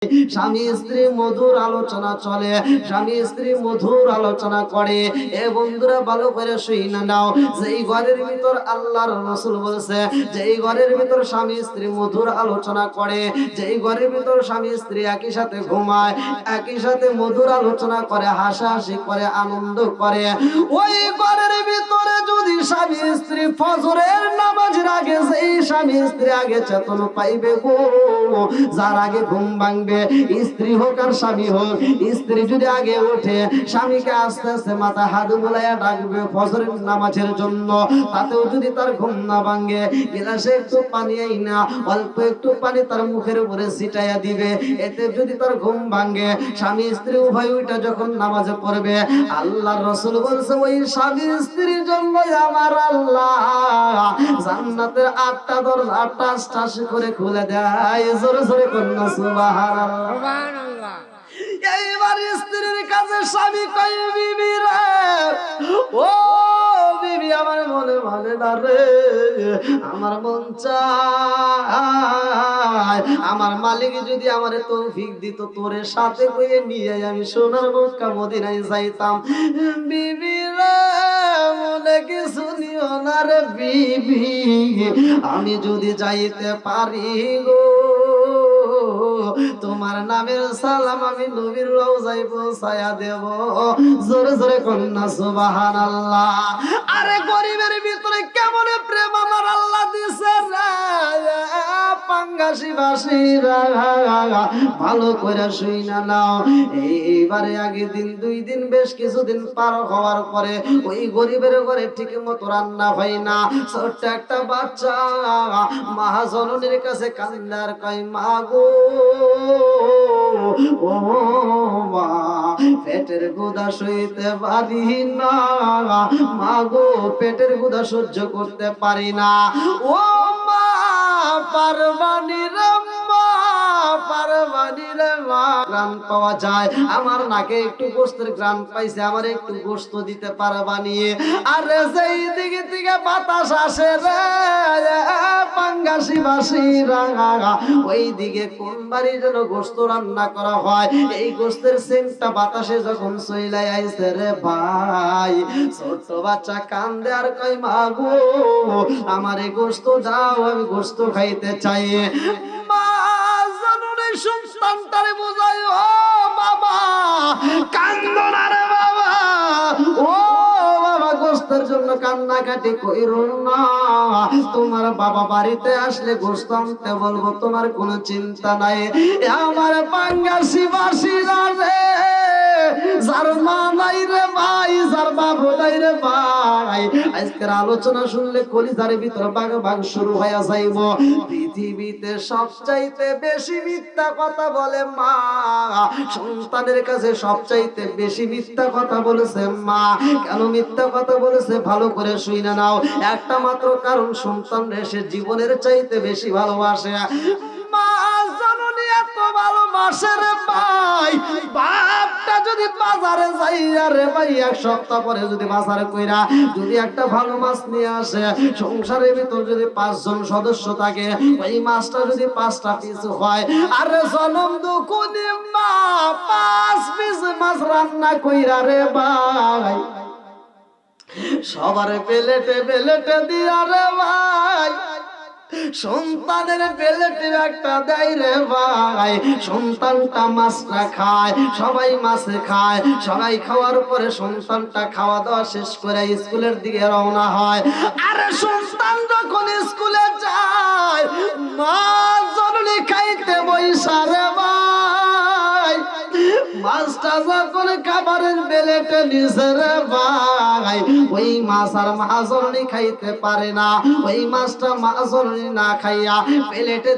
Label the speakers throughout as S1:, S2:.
S1: স্বামী স্ত্রী মধুর আলোচনা চলে, স্বামী স্ত্রী মধুর আলোচনা করে। এ বন্ধুরা ভালো করে শুনে নাও, যেই ঘরের ভিতর আল্লাহর রাসূল বলেছে যেই ঘরের ভিতর স্বামী স্ত্রী মধুর আলোচনা করে, যেই ঘরের ভিতর স্বামী স্ত্রী একই সাথে ঘুমায়, একই সাথে মধুর আলোচনা করে, হাসাহাসি করে, আনন্দ করে, ওই ঘরের ভিতরে যদি স্বামী স্ত্রী ফজরের নামাজের আগে যেই স্বামী স্ত্রী আগে চেতন পাইবে গো, যার আগে ঘুম ভাঙবে, স্ত্রী হোক আর স্বামী হোক, স্ত্রী যদি আগে ওঠে স্বামীকে আস্তে আস্তে মাথা হাত বুলাইয়া ডাকবে ফজরের নামাজের জন্য, তাতেও যদি তার ঘুম না ভাঙে, গিলাসে একটু পানি আইনা অল্প একটু পানি তার মুখের উপরে ছিটাইয়া দিবে, এতে যদি তার ঘুম ভাঙে, স্বামী স্ত্রী উভয় ওইটা যখন নামাজে পড়বে, আল্লাহর রাসূল বলছে ওই স্বামী স্ত্রীর জন্য আমার আল্লাহ জান্নাতের 8টা দরজা 8টা আস্তাসি করে খুলে দেয়। জোরে জোরে কন্যা সুবহানাল্লাহ সুবহানাল্লাহ। এইবার স্ত্রীর কাছে স্বামী কই, বিবি রে, ও বিবি আমার মনে মানে না রে, আমার মন চায় আমার মালিক যদি আমারে তৌফিক দিত তোরে সাথে কইয়ে নিয়ে আমি সোনার মক্কা মদিনায় যাইতাম। বিবি রে মনে কিছু নিও না রে বিবি, আমি যদি যাইতে পারি গো তোমার নামের সালাম আমি নবীর রওজায় পৌঁছায়া দেব। জোরে জোরে কন্যা সুবহানাল্লাহ। আরে গরিবের ভিতরে কেমন প্রেম আমার আল্লাহ দিছে রে, পাঙ্গাসি বাসিরা ভালো করে শুইনা নাও। এইবারে আগে দিন 2 দিন বেশ কিছুদিন পার হওয়ার পরে ওই গরিবের ঘরে ঠিক মতো রান্না হয় না, ছোট্ট একটা বাচ্চা মহাজননীর কাছে কান্দার কয়, মা গো ও মা, পেটের ক্ষুধা সইতে পারি না, মা গো পেটের ক্ষুধা সহ্য করতে পারি না, ও মা পারবানি রে মা, পারবানি রে মা, গ্রান পাওয়া যায় আমার নাকে একটু গোশতের গ্রান পাইছে, আমার একটু গোশত দিতে পারবানি। আরে যেই দিকে থেকে বাতাস আসে রে পাঙ্গাসি বাসিরা, ওই দিকে কোন বাড়ি যেন গোশত রান্না করা হয়, এই গোশতের সেন্টটা বাতাসে যখন চইলাই আইছে রে ভাই, ছোট বাচ্চা কান্দে আর কই, মা গো আমারে গোশত দাও, আমি গোশত খাইতে চাই। মা জানুনে সন্তানটারে বোঝায়, ও বাবা কান্দো না রে বাবা, ও বাবা গোশতের জন্য কান্নাকাটি কইরো না, তোমার বাবা বাড়িতে আসলে গোশত আনতে বলবো, তোমার কোনো চিন্তা নাই। আমার পাঙ্গাসি বাসিরা রে, যার মা নাই রে ভাই, যার বাবা নাই রে ভাই, আজকের আলোচনা শুনলে কলিজার ভিতর বাগ বাগ শুরু হয়ে যাইব। পৃথিবীতে সবচাইতে বেশি মিথ্যা কথা বলে মা, সন্তানের কাছে সবচাইতে বেশি মিথ্যা কথা বলেছে মা। কেন মিথ্যা কথা বলেছে ভালো করে শুনে নাও, একটা মাত্র কারণ, সন্তান সে জীবনের চাইতে বেশি ভালোবাসে। মা জননী এত ভালোবাসে রে ভাই, বাপটা যদি বাজারে যাইয়া রে ভাই 1 সপ্তাহ পরে যদি বাজারে কইরা যদি একটা ভালো মাছ নিয়ে আসে, সংসারের ভিতর যদি 5 জন সদস্য থাকে, ওই মাছটা যদি 5টা পিস হয়, আরে জনম দুকুনি মা 5 পিস মাছ রান্না কইরা রে ভাই সবার প্লেটে প্লেটে দিয়া রে ভাই, সন্তানের প্লেটে একটা দেয় রে ভাই, সন্তানটা মাছটা খায়, সবাই মাছে খায়, সবাই খাওয়ার পরে সন্তানটা খাওয়া দাওয়া শেষ করে স্কুলের দিকে রওনা হয়। আরে সন্তান যখন স্কুলে যায়, মা জননী খাইতে বইসা রে ভাই, মাছটা যখন খাবারের প্লেটে নিছে রে ভাই, ওই মাছ আর মা জননী খাইতে পারে না, ওই মাছটা মা জননী না খাইয়া প্লেটে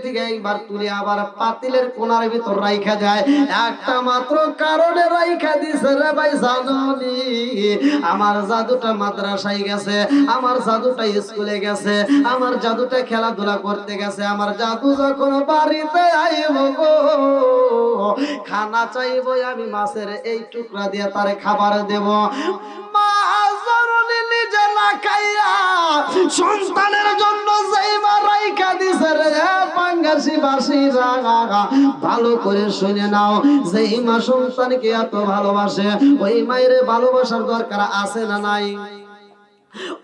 S1: থেকে একবার তুলে আবার পাতিলের কোনার ভিতর রাইখা দেয়। একটা মাত্র কারণে রাইখা দিছে রে ভাই জননী, আমার জাদুটা মাদ্রাসায় গেছে, আমার জাদুটা স্কুলে গেছে, আমার জাদুটা খেলাধুলা করতে গেছে, আমার জাদু যখন বাড়িতে আইব গো খানা চাইবো, আমি মাছের এই টুকরা দিয়ে তারে খাবার দেব। মা জননী নিজে না খাইয়া সন্তানের জন্য যেই মা রাইখা দিছে রে পাঙ্গা পাঙ্গাসীবাসীরা ভালো করে শুনে নাও, যেই মা সন্তানকে এত ভালোবাসে ওই মায়ের ভালোবাসার দরকার আছে না নাই?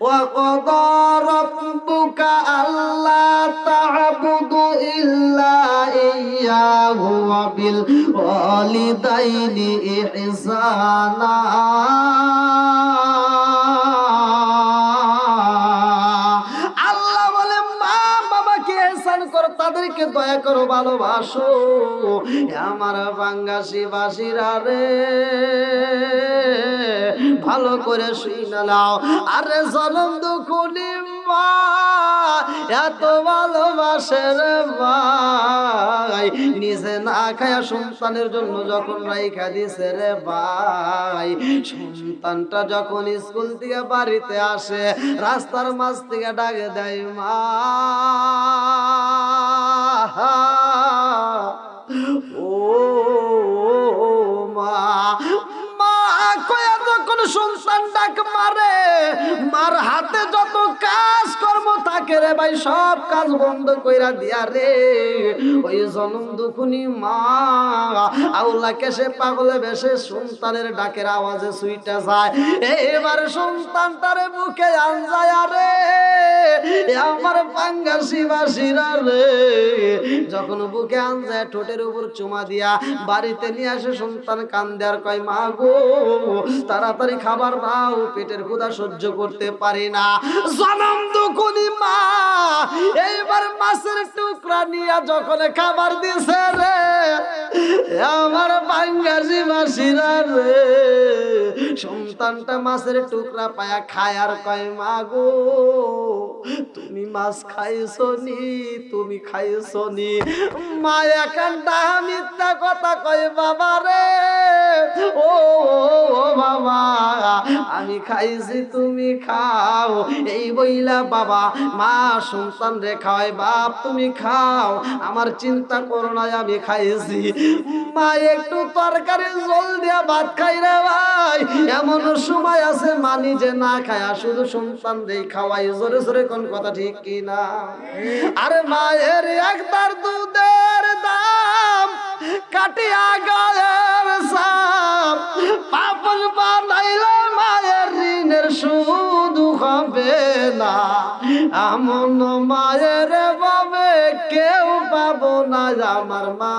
S1: وَقَضَى رَبُّكَ أَلَّا تَعْبُدُوا إِلَّا إِيَّاهُ وَبِالْوَالِدَيْنِ إِحْسَانًا আল্লাহ বলে মা বাবাকে ihsan করো, তাদেরকে দয়া করো, ভালোবাসো। আমার বাঙ্গাসীবাসীরা রে ভালো করে শুনে নাও, আরে জনম দুঃখনি মা এত ভালোবাসে রে ভাই, নিজে না খায়া সন্তানের জন্য যখন রাইখা দিছে রে ভাই, সন্তানটা যখন স্কুল থেকে বাড়িতে আসে রাস্তার মাঝ থেকে ডাকে দেয় মা, ও মা, মা কয়া যখন সন্তান ডাক মারে, মার হাতে যত কাজ কর্ম থাকে রে ভাই সব কাজ বন্ধ কইরা দিয়া রে ওই জনম দুখুনি মা আউলা কেসে পাগলে বেশে সন্তানের ডাকের আওয়াজে সুইটা যায়। এবার সন্তানটারে বুকে আনজায় রে আমার পাঙ্গাসীবাসীরা রে, যখন বুকে আনজায় ঠোঁটের উপর চুমা দিয়া বাড়িতে নিয়ে আসে সন্তান কান্দে আর কয় মা গো তাড়াতাড়ি খাবার দাও, পেটের ক্ষুধা সহ্য করতে পারি না। জনম দুঃখনি মা এইবার মাছের টুকরা নিয়ে যখন খাবার দিছে রে আমার পাঙ্গাসীবাসীরা রে, সন্তানটা মাছের টুকরা পায়া খায় আর কয় মা গো তুমি মাছ খাইছো নি, তুমি খাইছো নি? মা একান্তা মিথ্যা কথা কয় বাবা রে, ও বাবা আমি খাইছি তুমি খাও, এই বইলা বাবা মা সন্তান রে খাওয়াই, বাপ তুমি খাও আমার চিন্তা করো না আমি খাইছি। মা একটু তরকারি জল দিয়া ভাত খাই রে ভাই, এমন সময় আছে মা নিজে না খায়া শুধু সন্তান রে খাওয়াই। জোরে জোরে কোন কথা ঠিক কি না? আরে মায়ের একবার দুধের দাম কাটিয়া গায়ের সাপ, পাপন বানাইলে মায়ের ঋণের সুদ হবে না, এমন মায়ের বাবে কেউ পাবো না আমার মা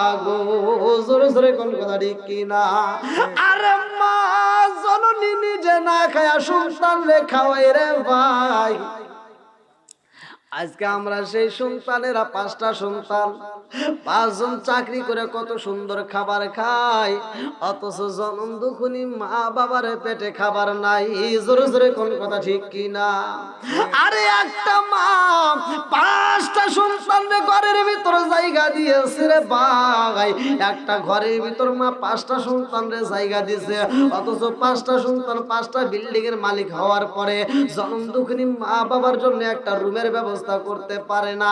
S1: আগো। জোরে জোরে কোন কথা ঠিক কিনা? আরে মা জননী নিজে না খায়া সন্তান রে খাওয়াই রে ভাই। আজকে আমরা সেই সন্তানেরা, 5টা সন্তান, 5 জন চাকরি করে কত সুন্দর খাবার খায়, অথচ জনম দুঃখনি মা বাবার পেটে খাবার নাই। জোরে জোরে কোন কথা ঠিক কিনা? আরে একটা মা 5টা সন্তানরে ঘরের ভিতর জায়গা দিয়েছে রে ভাই, একটা ঘরের ভিতর মা 5টা সন্তানরে জায়গা দিয়েছে, অথচ 5টা সন্তান 5টা বিল্ডিং এর মালিক হওয়ার পরে জনম দুঃখনি মা বাবার জন্য একটা রুমের ব্যবস্থা করতে পারে না।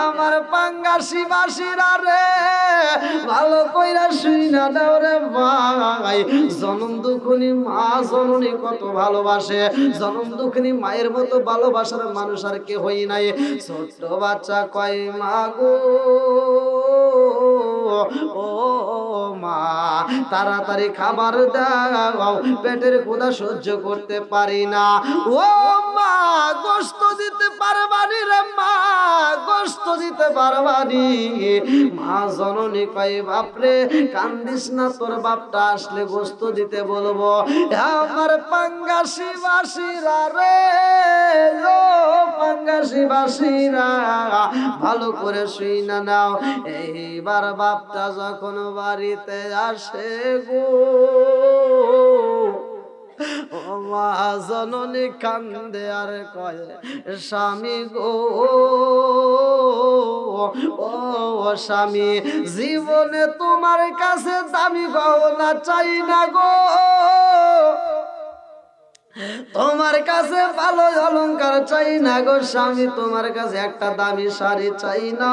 S1: আমার পাঙ্গাসীবাসীরা রে ভালো কইরা শুইনা দাও রে ভাই, জনম দুঃখনি মা জননী কত ভালোবাসে, জনম দুঃখনি মায়ের মতো ভালোবাসার মানুষ আর কে হই নাই। ছোট্ট বাচ্চা কয় মা গো ও মা তাড়াতাড়ি খাবার দাও, পেটের ক্ষুধা সহ্য করতে পারি না। ও মা গোশত দিতে পারবানি রে মা, গোশত দিতে পারবানি? মা জননী কয় বাপরে কান্দিস না, তোর বাপটা আসলে গোশত দিতে বলবো। আমার পাঙ্গাসীবাসীরা রে, ও পাঙ্গাসীবাসীরা ভালো করে শুইনা নাও, এইবার বাপটা যখন বাড়িতে আসে গো ও মা জননী কান্দে আর কয় স্বামী গো ও স্বামী, জীবনে তোমার কাছে দামি গহনা চাই না গো, তোমার কাছে ভালো অলংকার চাই না গো স্বামী, তোমার কাছে একটা দামি শাড়ি চাই না।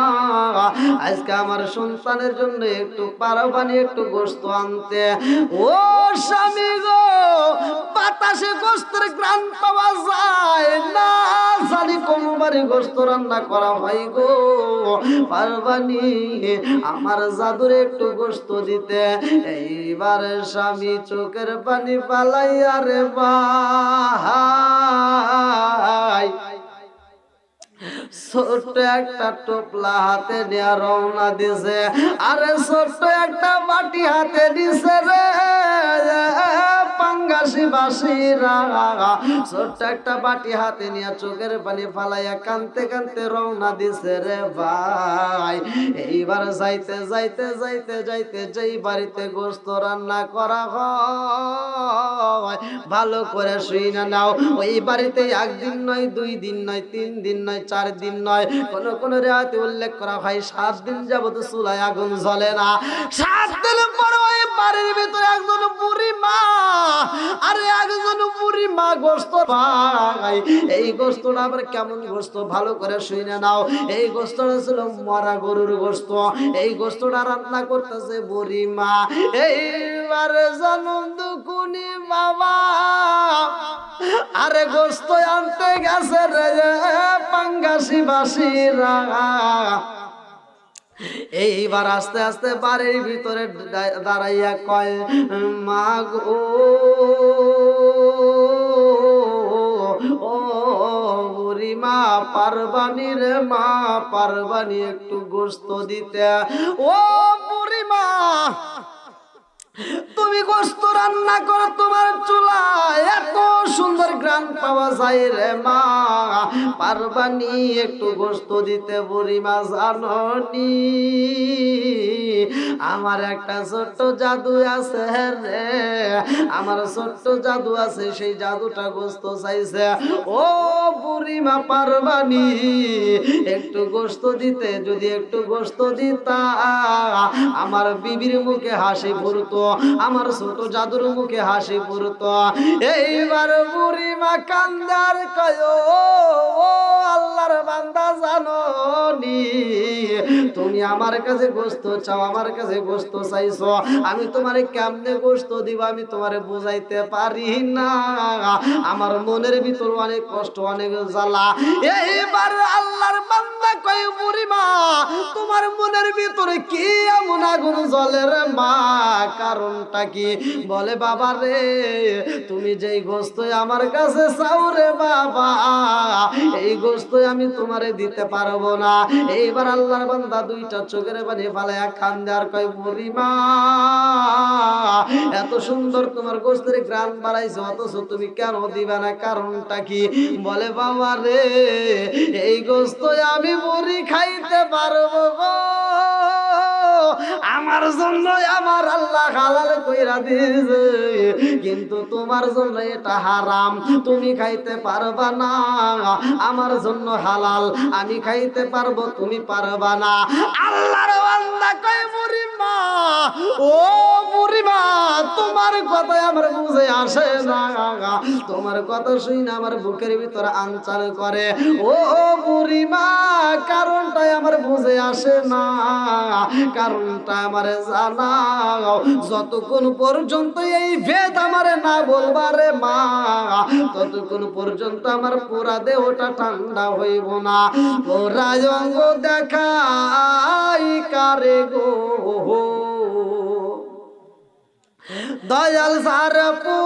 S1: আজকে আমার সন্তানের জন্য একটু পারবানি একটু গোশত আনতে। ও স্বামী গো, পাত বাতাসে গোস্তের ঘ্রাণ পাওয়া যায় না জানি কোনবারে গোস্ত রান্না করা হয় গো, পারবানি আমার জাদুরে একটু গোস্ত দিতে? এইবার স্বামী চোখের পানি পালাইয়া রে ভাই ছোট্ট একটা টোপলা হাতে নিয়ে রওনা দিছে। আরে ছোট্ট একটা বাটি হাতে দিছে রে পাঙ্গাসি বাসিরা, ছোট্ট একটা বাটি হাতে নিয়ে চোখের পানি ফালাইয়া কানতে কানতে রওনা দিছে রে ভাই। এইবার যাইতে যাইতে যাইতে যাইতে যেই বাড়িতে গোস্ত রান্না করা হয় ভালো করে শুই না নাও, ওই বাড়িতে একদিন নয়, 2 দিন নয়, 3 দিন নয়, 4 দিন নয়, কোন কোন রেওয়াতে উল্লেখ করা হয় 7 দিন যাবত চুলায় আগুন জ্বলে না। 7 দিন পর ওই বাড়ির ভিতরে একজন বুড়ি মা, আরে একজন বুড়ি মা গোস্ত পায়। এই গোস্তটা আবার কেমন গোস্ত ভালো করে শুনে নাও, এই গোস্তটা ছিল মরা গরুর গোস্ত। এই গোস্তটা রান্না করতেছে বুড়ি মা। এইবার জনম দুকুনি বাবা আরে গোস্ত আনতে গেছে রে পাঙ্গাসি বাসিরা। এইবার আস্তে আস্তে বাড়ির ভিতরে দাঁড়াইয়া কয় মা গো ও বুড়ি মা পারবানি রে মা পারবানি একটু গোস্ত দিতে? ও বুড়ি মা তুমি গোস্ত রান্না করো, তোমার চুলায় এত সুন্দর ঘ্রাণ পাওয়া যায় রে মা, পারবানি একটু গোস্ত দিতে? বুড়ি মা জাননি আমার একটা ছোট্ট জাদু আছে রে, আমার ছোট্ট জাদু আছে, সেই জাদুটা গোস্ত চাইছে। ও বুড়ি মা পারবানি একটু গোস্ত দিতে? যদি একটু গোস্ত দিতা আমার বিবির মুখে হাসি ফুরতো, আমার ছোট জাদুর মুখে হাসি ফুরতো। এইবার বুড়ি মা কান্দার কয় ও আল্লাহর বান্দা জাননি তুমি আমার কাছে গোস্ত চাও, আমার কাছে গোস্ত চাইছো, আমি তোমারে কেমনে গোস্ত দিব আমি তোমারে বুঝাইতে পারি না, আমার মনের ভিতর অনেক কষ্ট অনেক জ্বালা। এইবার আল্লাহর বান্দা কয় বুড়ি মা তোমার মনের ভিতরে কি এমন আগুন জ্বলে রে মা, কারণটা কি? বলে বাবা রে তুমি যেই গোস্ত আমার কাছে চাও রে বাবা এই গোস্ত আমি তোমারে দিতে পারবো না। এইবার আল্লাহর বান্দা দুইটা চোখের পানি ফালায়া কান্দে আর কয় বুড়ি মা এত সুন্দর তোমার গোস্তের ঘ্রাণ বাড়াইছে অথচ তুমি কেন দিবা না, কারণটা কি? বলে বাবা রে এই গোস্ত আমি বুড়ি খাইতে পারবো গো, আমার জন্য আমার আল্লাহ হালাল কইরা দিয়েছে, কিন্তু তোমার জন্য এটা হারাম, তুমি খাইতে পারবা না, আমার জন্য হালাল, আমি খাইতে পারবো, তুমি পারবা না। আল্লাহর বান্দা কয় বুড়ি মা ও বুড়ি মা তোমার কথা আমার বুঝে আসে না, তোমার কথা শুনে আমার বুকের ভিতর আনচাল করে। ও বুড়ি মা কারণটা আমার বুঝে আসে না, কারণটা আমার জানাও, যতক্ষণ পর্যন্ত এই ভেদ আমারে না বলবারে মা ততক্ষণ পর্যন্ত আমার পুরা দেহটা ঠান্ডা হইব না। পুরা অঙ্গ দেখাই কারে গো দয়াল সারপু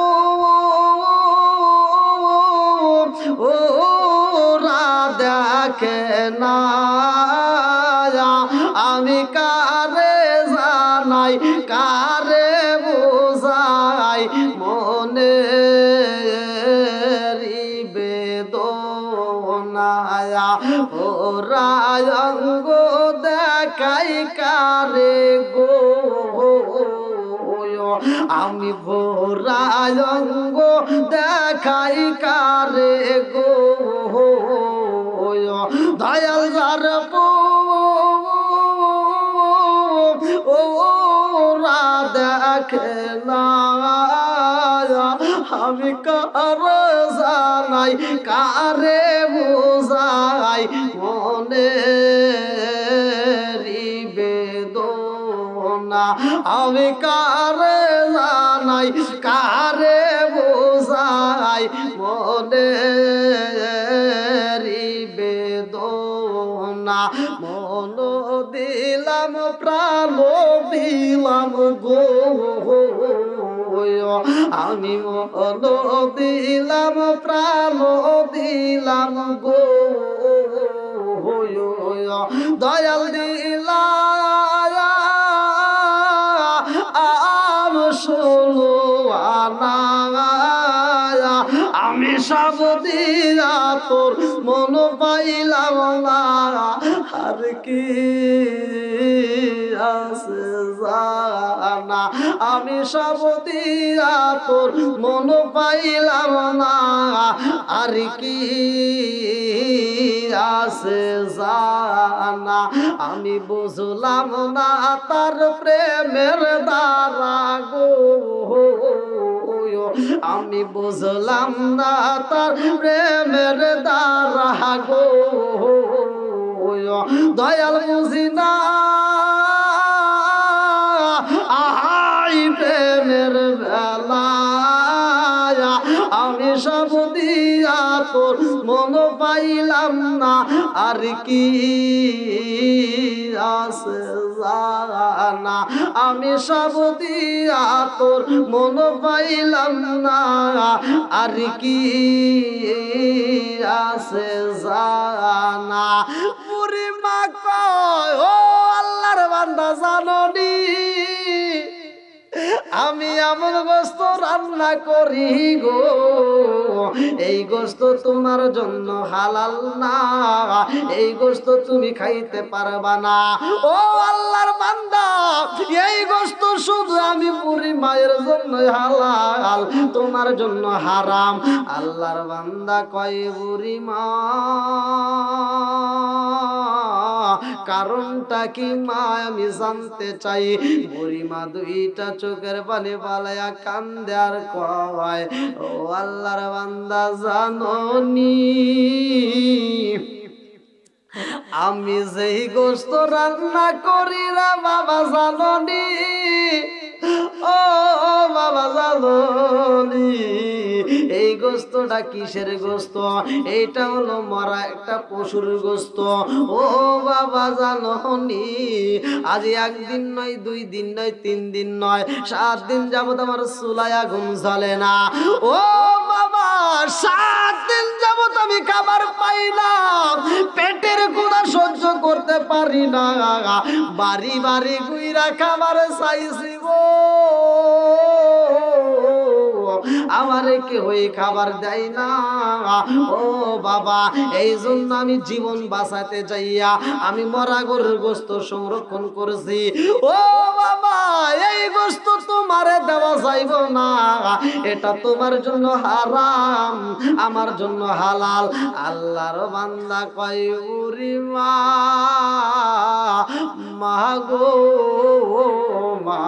S1: ওরা দেখে না আমি কারে জানাই কারে বুঝাই মনে বেদনায়া ওরা অঙ্গ দেখাই কারে গো আমি ভোরা অঙ্গ দেখাই কারে গো দয়াল সারপু ওরা দেখে না আমি কারে জানাই কারে বুঝাই মনে বেদনা আমি কারে জানাই কারে বুঝাই ভাই মনেরি বেদনা মন দিলাম প্রাণ দিলাম গো আমি মন দিলাম প্রাণ দিলাম গো দয়াল দিলা ষোলো আনা আমি সব দিয়া তোর মন পাইলাম না আর কি আছে জানা আমি সব দিয়া তোর মন পাইলাম না আর কি আছে জানা আমি বুঝলাম না তার প্রেমের দ্বারা গো আমি বুঝলাম না তার প্রেমের দ্বারা গো দয়াল বুঝি না আহাই প্রেমের বেলা আমি সব দিয়া তোর মন পাইলাম না আর কি আছে জানা আমি সব দিয়া তোর মন পাইলাম না আর কি আছে জানা পুরি মা কয় ও আল্লাহর বান্দা জাননি আমি এমন গোস্ত রান্না করি গো এই গোস্ত তোমার জন্য হালাল না এই গোস্ত তুমি খাইতে পারবা না ও আল্লাহর বান্দা এই গোস্ত শুধু আমি পুরি মায়ের জন্য হালাল তোমার জন্য হারাম আল্লাহর বান্দা কয় বুড়ি মা কারণটা কি মা আমি জানতে চাই বুড়ি মা দুইটা চোখের পানি পালায়া কান্দে আর কয় ও আল্লাহর বান্দা জাননি আমি যেই গোস্ত রান্না করি রে বাবা জাননি ও বাবা জাননি এই গোস্তটা কিসের গোস্ত এইটা হলো মরা একটা পশুর গোস্ত ও বাবা জাননি আজ একদিন নয় 2 দিন নয় 3 দিন নয় 7 দিন যাবত আমার চুলায় আগুন জ্বলে না ও বাবা 7 দিন যাবত আমি খাবার পাই না পেটের ক্ষুধা সহ্য করতে পারি না বাড়ি বাড়ি গুইরা খাবার চাইছি গো আমারে কেউই খাবার দেয় না ও বাবা এই জন্য আমি জীবন বাঁচাতে যাইয়া আমি মরা গরুর গোস্ত সংরক্ষণ করেছি ও বাবা এই গোস্ত তোমারে দেওয়া যাইব না এটা তোমার জন্য হারাম আমার জন্য হালাল আল্লাহর বান্দা কয় উরি মা মাগো মা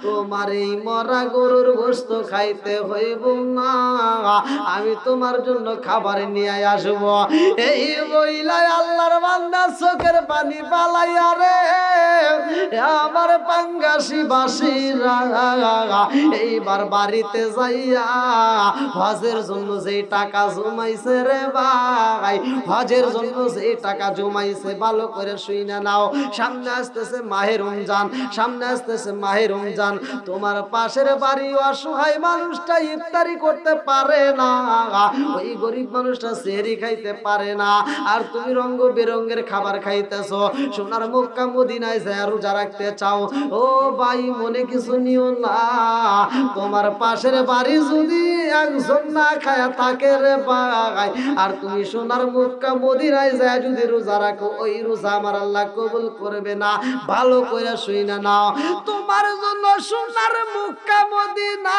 S1: তোমার এই মরা গরুর গোস্ত খাইতে হইব না আমি তোমার জন্য খাবার নিয়ে আসব এই বইলাই আল্লাহর বান্দা চোখের পানি পালাইয়া রে আমার পাঙ্গাসি বাসিরা এইবার বাড়িতে যাইয়া হজের জন্য যে টাকা জমাইছে রে ভাই হজের জন্য যে টাকা জমাইছে ভালো করে শুইনা নাও সামনে আসতেছে মাহে রমজান সামনে আসতেছে মাহে রমজান তোমার পাশের বাড়ি অসহায় মানুষটা ইফতারি করতে পারে না ওই গরিব মানুষটা সেহরি খাইতে পারে না আর তুমি রঙ বেরঙের খাবার খাইতেছো সোনার মক্কা মদিনায় যায় রোজা রাখতে চাও ও ভাই মনে কিছু নিও না তোমার পাশের বাড়ি যদি একজন না খায়া থাকে রে ভাই আর তুমি সোনার মক্কা মদিনায় যায় যদি রোজা রাখো ওই রোজা আমার আল্লাহ কবুল করবে না ভালো করে শুইনা নাও তোমার জন্য সোনার মক্কা মদিনা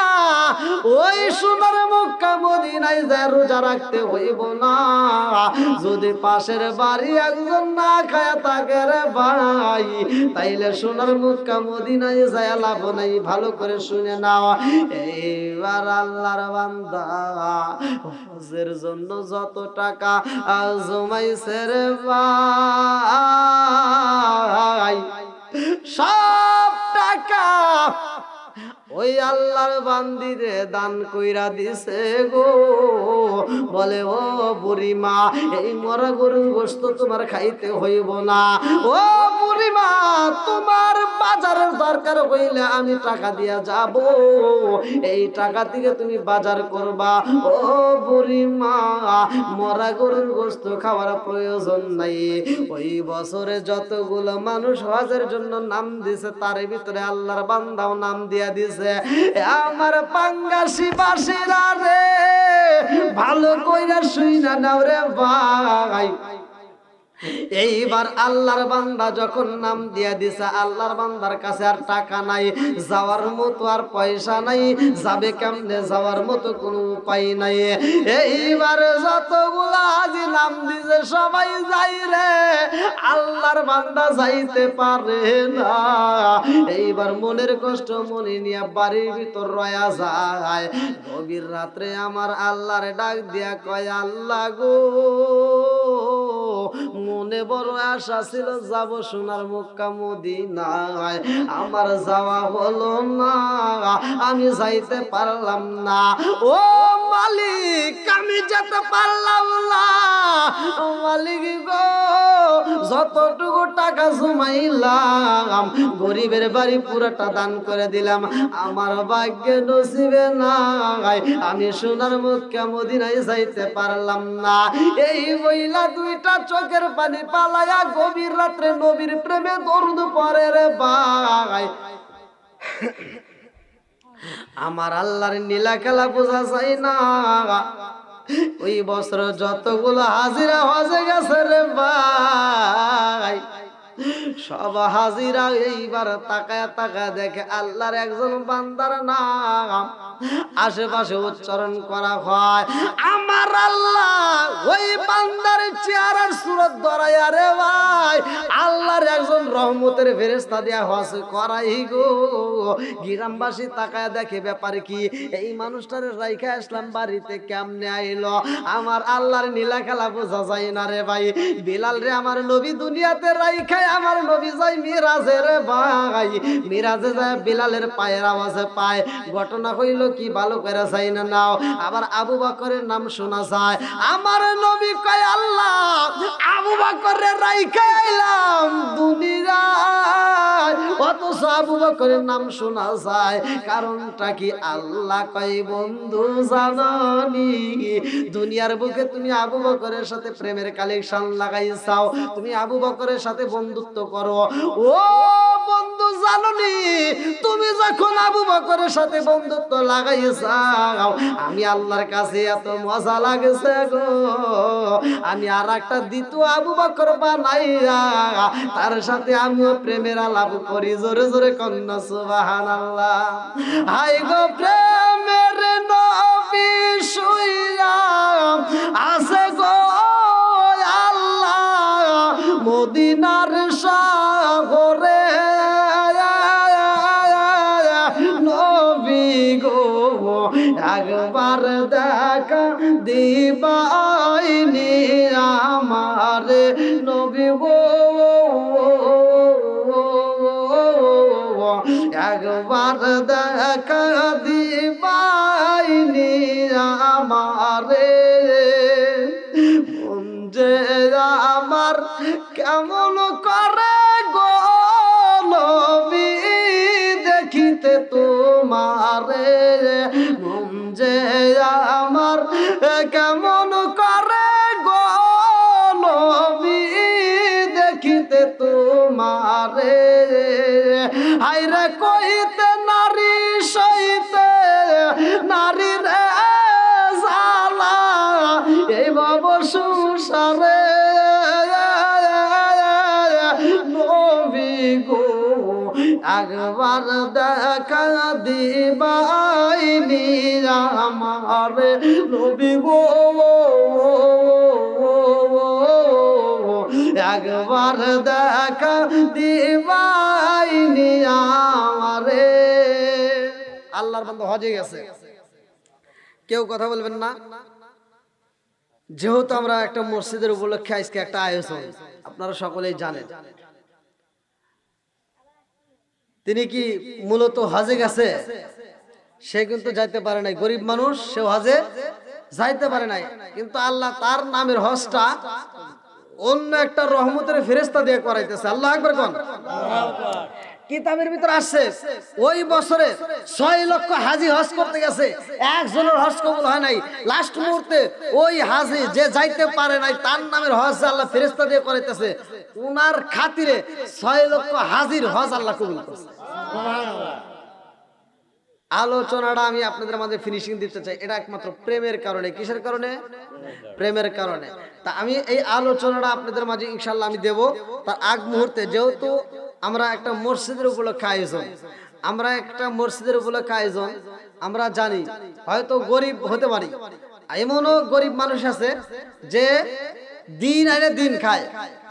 S1: ওই সোনার মক্কা মদিনায় যায় রোজা রাখতে হইব না যদি পাশের বাড়ি একজন না খায়া থাকে রে ভাই তাইলে সোনার মক্কা মদিনায় যায় লাভ নাই ভালো করে শুনে নাও এইবার আল্লাহর বান্দা হজের জন্য যত টাকা জমাইছে রে ভাই সব টাকা ওই আল্লাহর বান্দিরে দান কইরা দিছে গো। বলে ও বুড়িমা, এই মরা গরুর গোশত তোমার খাইতে হইব না। ও বুড়িমা, তোমার বাজারের দরকার হইলে আমি টাকা দিয়া যাব, এই টাকা থেকে তুমি বাজার করবা। ও বুড়িমা, মরা গরুর গোশত খাওয়ার প্রয়োজন নাই। ওই বছরে যতগুলো মানুষ হজের জন্য নাম দিছে তার ভিতরে আল্লাহর বান্দাও নাম দিয়া দিছে। আমার পাঙ্গাসি বাসীরা রে, ভালো কইরা শুইনা নাও রে ভাই। এইবার আল্লাহর বান্দা যখন নাম দিয়া দিছে, আল্লাহর বান্দার কাছে আর টাকা নাই, যাওয়ার মতো আর পয়সা নাই, যাবে কেমনে, যাওয়ার মতো কোনো উপায় নাই। এইবার যতগুলা আজি নাম দিছে সবাই যাই রে, আল্লাহর বান্দা যাইতে পারে না। এইবার মনের কষ্ট মনে নিয়ে বাড়ির ভিতর রয়া যায়। গভীর রাত্রে আমার আল্লাহর ডাক দিয়া কয়, আল্লাহ গো, মনে বড় আশা ছিল যাব সোনার মক্কা মদিনায়, আমার যাওয়া হলো না, আমি যাইতে পারলাম না। ও মালিক, আমি যেতে পারলাম না। মালিক গো, যতটুকু টাকা জমাইলাম গরিবের বাড়ি পুরোটা দান করে দিলাম, আমার ভাগ্যে নসিবে নাই, আমি সোনার মক্কা মদিনায় যাইতে পারলাম না। এই বইলা দুইটা চোখের পানি পালায়া গভীর রাত্রে নবীর প্রেমে দরুদ পড়ে রে ভাই। আমার আল্লাহর নীলা খেলা বোঝা যায় না। ওই বছর যতগুলো হাজিরা হজে গেছে রে ভাই, সব হাজিরা এইবার তাকায় তাকায় দেখে আল্লাহর একজন বান্দার নাম আশেপাশে উচ্চারণ করা হয়। আমার আল্লাহ ওই বান্দার চেহারার সুরত ধরাইয়া রে ভাই আল্লাহর একজন রহমতের ফেরেশতা দিয়া হজ করাই গো। গ্রামবাসী তাকায় দেখে ব্যাপার কি, এই মানুষটার রাইখা আসলাম বাড়িতে কেমনে আইলো। আমার আল্লাহর নীলা খেলা বোঝা যায় না রে ভাই। বিলাল রে আমার নবী দুনিয়াতে রাইখায় আমার নবী যাই মিরাজে রে ভাই, মিরাজে যায় বিলালের পায়ের আওয়াজে পায়। ঘটনা হইল কি ভালো করে যাই না নাও। আবার আবু বকরের নাম শোনা যায়। আমার নবী কয়, আল্লাহ আবু বকরের রাইখা আইলাম দুনিয়ায়, অথচ আবু বকরের নাম শোনা যায়। কারণটা কি? আল্লাহ কয়, বন্ধু জানানি দুনিয়ার বুকে তুমি আবু বকরের সাথে প্রেমের কালেকশন লাগাইছাও, তুমি আবু বকরের সাথে বন্ধুত্ব করো। ও বন্ধু জানোনি, তুমি যখন আবু বকরের সাথে বন্ধুত্ব লাগাইছাও, আমি আল্লাহর কাছে এত মজা লাগছে গো, আমি আর একটা দ্বিতীয় আবু বকর বানাইয়া তার সাথে আমিও প্রেমের আলাপ করি। জোরে জোরে কন্যা সুবহানাল্লাহ। হাই গো প্রেমের নবী শুইয়া আছে গো আল্লাহ মদিনার সাগরে, নবী গো একবার দেখা দিবাইনি আমারে, নবী গো একবার দেখা দিবাইনি আমারে। মন যে আমার কেমন করে গো নবী দেখিতে তোমারে, মন যে আমার কেমন করে গো নবী দেখিতে তোমারে। হায়রে কইতে নারী সইতে নারী রে জালা, এই ভব সংসারে নবী গো একবার দেখা দিবাইনি আমারে, নবী গো একবার দেখা দিবাইনি আমারে। আল্লাহর বান্দা হজে গেছে, কেউ কথা বলবেন না। যেহেতু আমরা একটা মসজিদের উপলক্ষে আজকে একটা আয়োজন, আপনারা সকলেই জানেন। তিনি কি মূলত হজে গেছে সে কিন্তু যাইতে পারে নাই, গরিব মানুষ, সে হজে যাইতে পারে নাই, কিন্তু আল্লাহ তার নামের হজটা অন্য একটা রহমতের ফেরেশতা দিয়ে করাইতেছে। আল্লাহু আকবার কোন। কিতাবের ভিতর আসছে ওই বছরে 6 লক্ষ হাজি হজ করতে গেছে, একজনের হজ কবুল হয় নাই। লাস্ট মুহূর্তে ওই হাজি যে যাইতে পারে নাই তার নামের হজ আল্লাহ ফেরেশতা দিয়ে করাইতেছে। উনার খাতিরে 6 লক্ষ হাজির হজ আল্লাহ কবুল করছে। সুবহানাল্লাহ। আলোচনাটা আমি আপনাদের মাঝে ফিনিশিং দিতে চাই, এটা একমাত্র প্রেমের কারণে। কিসের কারণে? প্রেমের কারণে। তা আমি এই আলোচনাটা আপনাদের মাঝে ইনশাআল্লাহ আমি দেব। তার আগ মুহূর্তে যেহেতু আমরা একটা মসজিদের উপলক্ষে আয়োজন, আমরা জানি হয়তো গরিব হতে পারি, এমনও গরিব মানুষ আছে যে দিন আনে দিন খায়,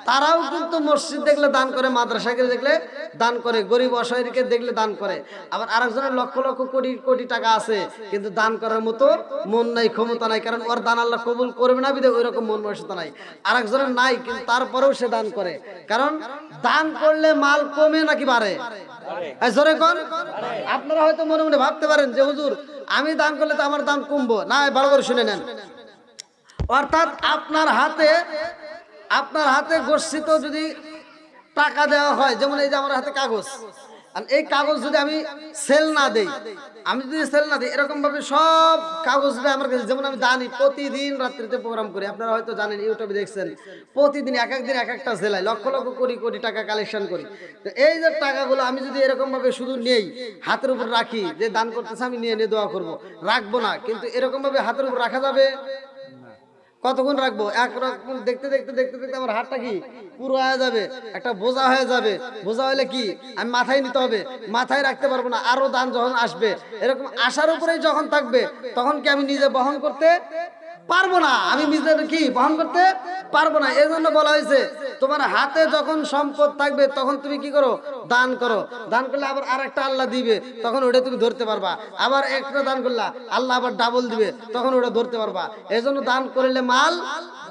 S1: তারাও কিন্তু মসজিদ দেখলে দান করে, মাদ্রাসাকে দেখলে দান করে, গরিব অসহায়কে দেখলে দান করে। আবার আরেকজনের লক্ষ লক্ষ কোটি কোটি টাকা আছে কিন্তু দান করার মতো মন নাই, ক্ষমতা নাই, কারণ ওর দান আল্লাহ কবুল করবে না বিধে ওই রকম মন মানসিকতা নাই। আরেকজনের নাই কিন্তু তারপরেও সে দান করে, কারণ দান করলে মাল কমে নাকি বাড়ে? জোরে কোন। আপনারা হয়তো মনে মনে ভাবতে পারেন যে হুজুর আমি দান করলে তো আমার দান কমবো না। ভালো করে শুনে নেন, অর্থাৎ আপনার হাতে গচ্ছিত যদি টাকা দেওয়া হয়, যেমন এই যে আমার হাতে কাগজ, আর এই কাগজ যদি আমি সেল না দেই, এরকম ভাবে সব কাগজটা আমার কাছে, যেমন আমি জানি প্রতিদিন রাত্রিতে প্রোগ্রাম করি, আপনারা হয়তো জানেন, ইউটিউবে দেখছেন, প্রতিদিন এক এক দিন এক একটা জেলায় লক্ষ লক্ষ কোটি কোটি টাকা কালেকশন করি। তো এই যে টাকাগুলো আমি যদি এরকম ভাবে শুধু নেই, হাতের উপর রাখি, যে দান করতেছে আমি নিয়ে নিয়ে দোয়া করবো, রাখবো না, কিন্তু এরকম ভাবে হাতের উপর রাখা যাবে? কতক্ষণ রাখবো? একরকম দেখতে দেখতে দেখতে দেখতে আমার হাতটা কি পুরো হয়ে যাবে, একটা বোঝা হয়ে যাবে। বোঝা হলে কি আমি মাথায় নিতে হবে, মাথায় রাখতে পারবো না। আরো দান যখন আসবে, এরকম আসার উপরেই যখন থাকবে, তখন কি আমি নিজে বহন করতে পারবো না, আমি নিজের কি বহন করতে পারবো না। এই জন্য বলা হয়েছে তোমার হাতে যখন সম্পদ থাকবে তখন তুমি কি করো? দান করো। দান করলে আবার আর একটা আল্লাহ দিবে, তখন ওটা তুমি ধরতে পারবা। আবার একটা দান করলা, আল্লাহ আবার ডাবল দিবে, তখন ওটা ধরতে পারবা। এই জন্য দান করলে মাল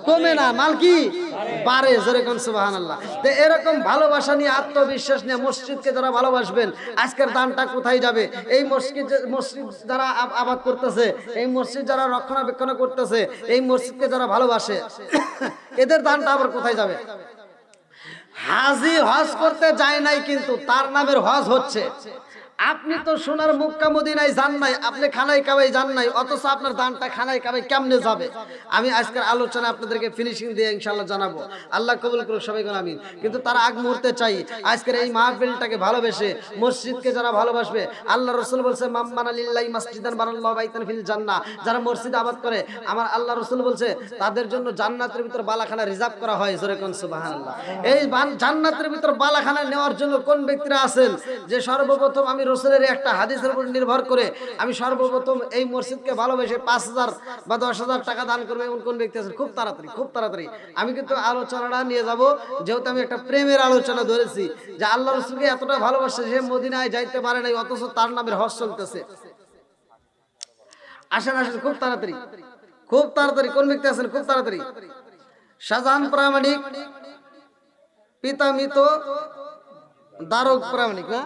S1: কমে না, মাল কি বাড়ে। জোরে কোন সুবহানাল্লাহ। তো এরকম ভালোবাসা নিয়ে, আত্মবিশ্বাস নিয়ে মসজিদকে যারা ভালোবাসবেন, আজকের দানটা কোথায় যাবে? এই মসজিদ যারা আবাদ করতেছে, এই মসজিদ যারা রক্ষণাবেক্ষণ করতেছে, এই মসজিদকে যারা ভালোবাসে, এদের দানটা আবার কোথায় যাবে? হাজি হজ করতে যায় নাই কিন্তু তার নামের হজ হচ্ছে। আপনি তো সোনার মক্কা মদিনায় যান নাই, আপনি খানায় কাবায় যান নাই, অথচ আপনার দানটা খানায় কাবায় কেমনে যাবে? আমি আজকের আলোচনা আপনাদেরকে ফিনিশিং দিয়ে ইনশাআল্লাহ জানাবো। আল্লাহ কবুল করুক সবাই বলেন আমিন। কিন্তু তার আগ মুহূর্তে চাই আজকের এই মাহফিলটাকে ভালোবেসে, মসজিদকে যারা ভালোবাসবে, আল্লাহ রাসূল বলছে মাম্মানা লিল্লাহি মাসজিদান বানাল্লাহু বাইতান ফিল জান্নাহ, যারা মসজিদ আবাদ করে, আমার আল্লাহ রাসূল বলছে তাদের জন্য জান্নাতের ভিতর বালাখানা রিজার্ভ করা হয়। জোরে কোন সুবহানাল্লাহ। এই জান্নাতের ভিতর বালাখানা নেওয়ার জন্য কোন ব্যক্তিরা আছেন যে সর্বপ্রথম আমি রাসূলের একটা হাদিসের উপর নির্ভর করে আমি সর্বপ্রথম এই মসজিদকে ভালোবেসে 5,000 বা 10,000 টাকা দান করবে, এমন কোন ব্যক্তি আছেন? খুব তাড়াতাড়ি আমি কিন্তু আলোচনাটা নিয়ে যাব, যেহেতু আমি একটা প্রেমের আলোচনা ধরেছি যে আল্লাহ রাসূলকে এতটা ভালোবাসে, সে মদিনায় যাইতে পারে নাই, অথচ তার নামের হজ চলতেছে। আসেন খুব তাড়াতাড়ি কোন ব্যক্তি আছেন? খুব তাড়াতাড়ি। শাহজাহান প্রামাণিক, পিতা মৃত দারুক প্রামাণিক, না?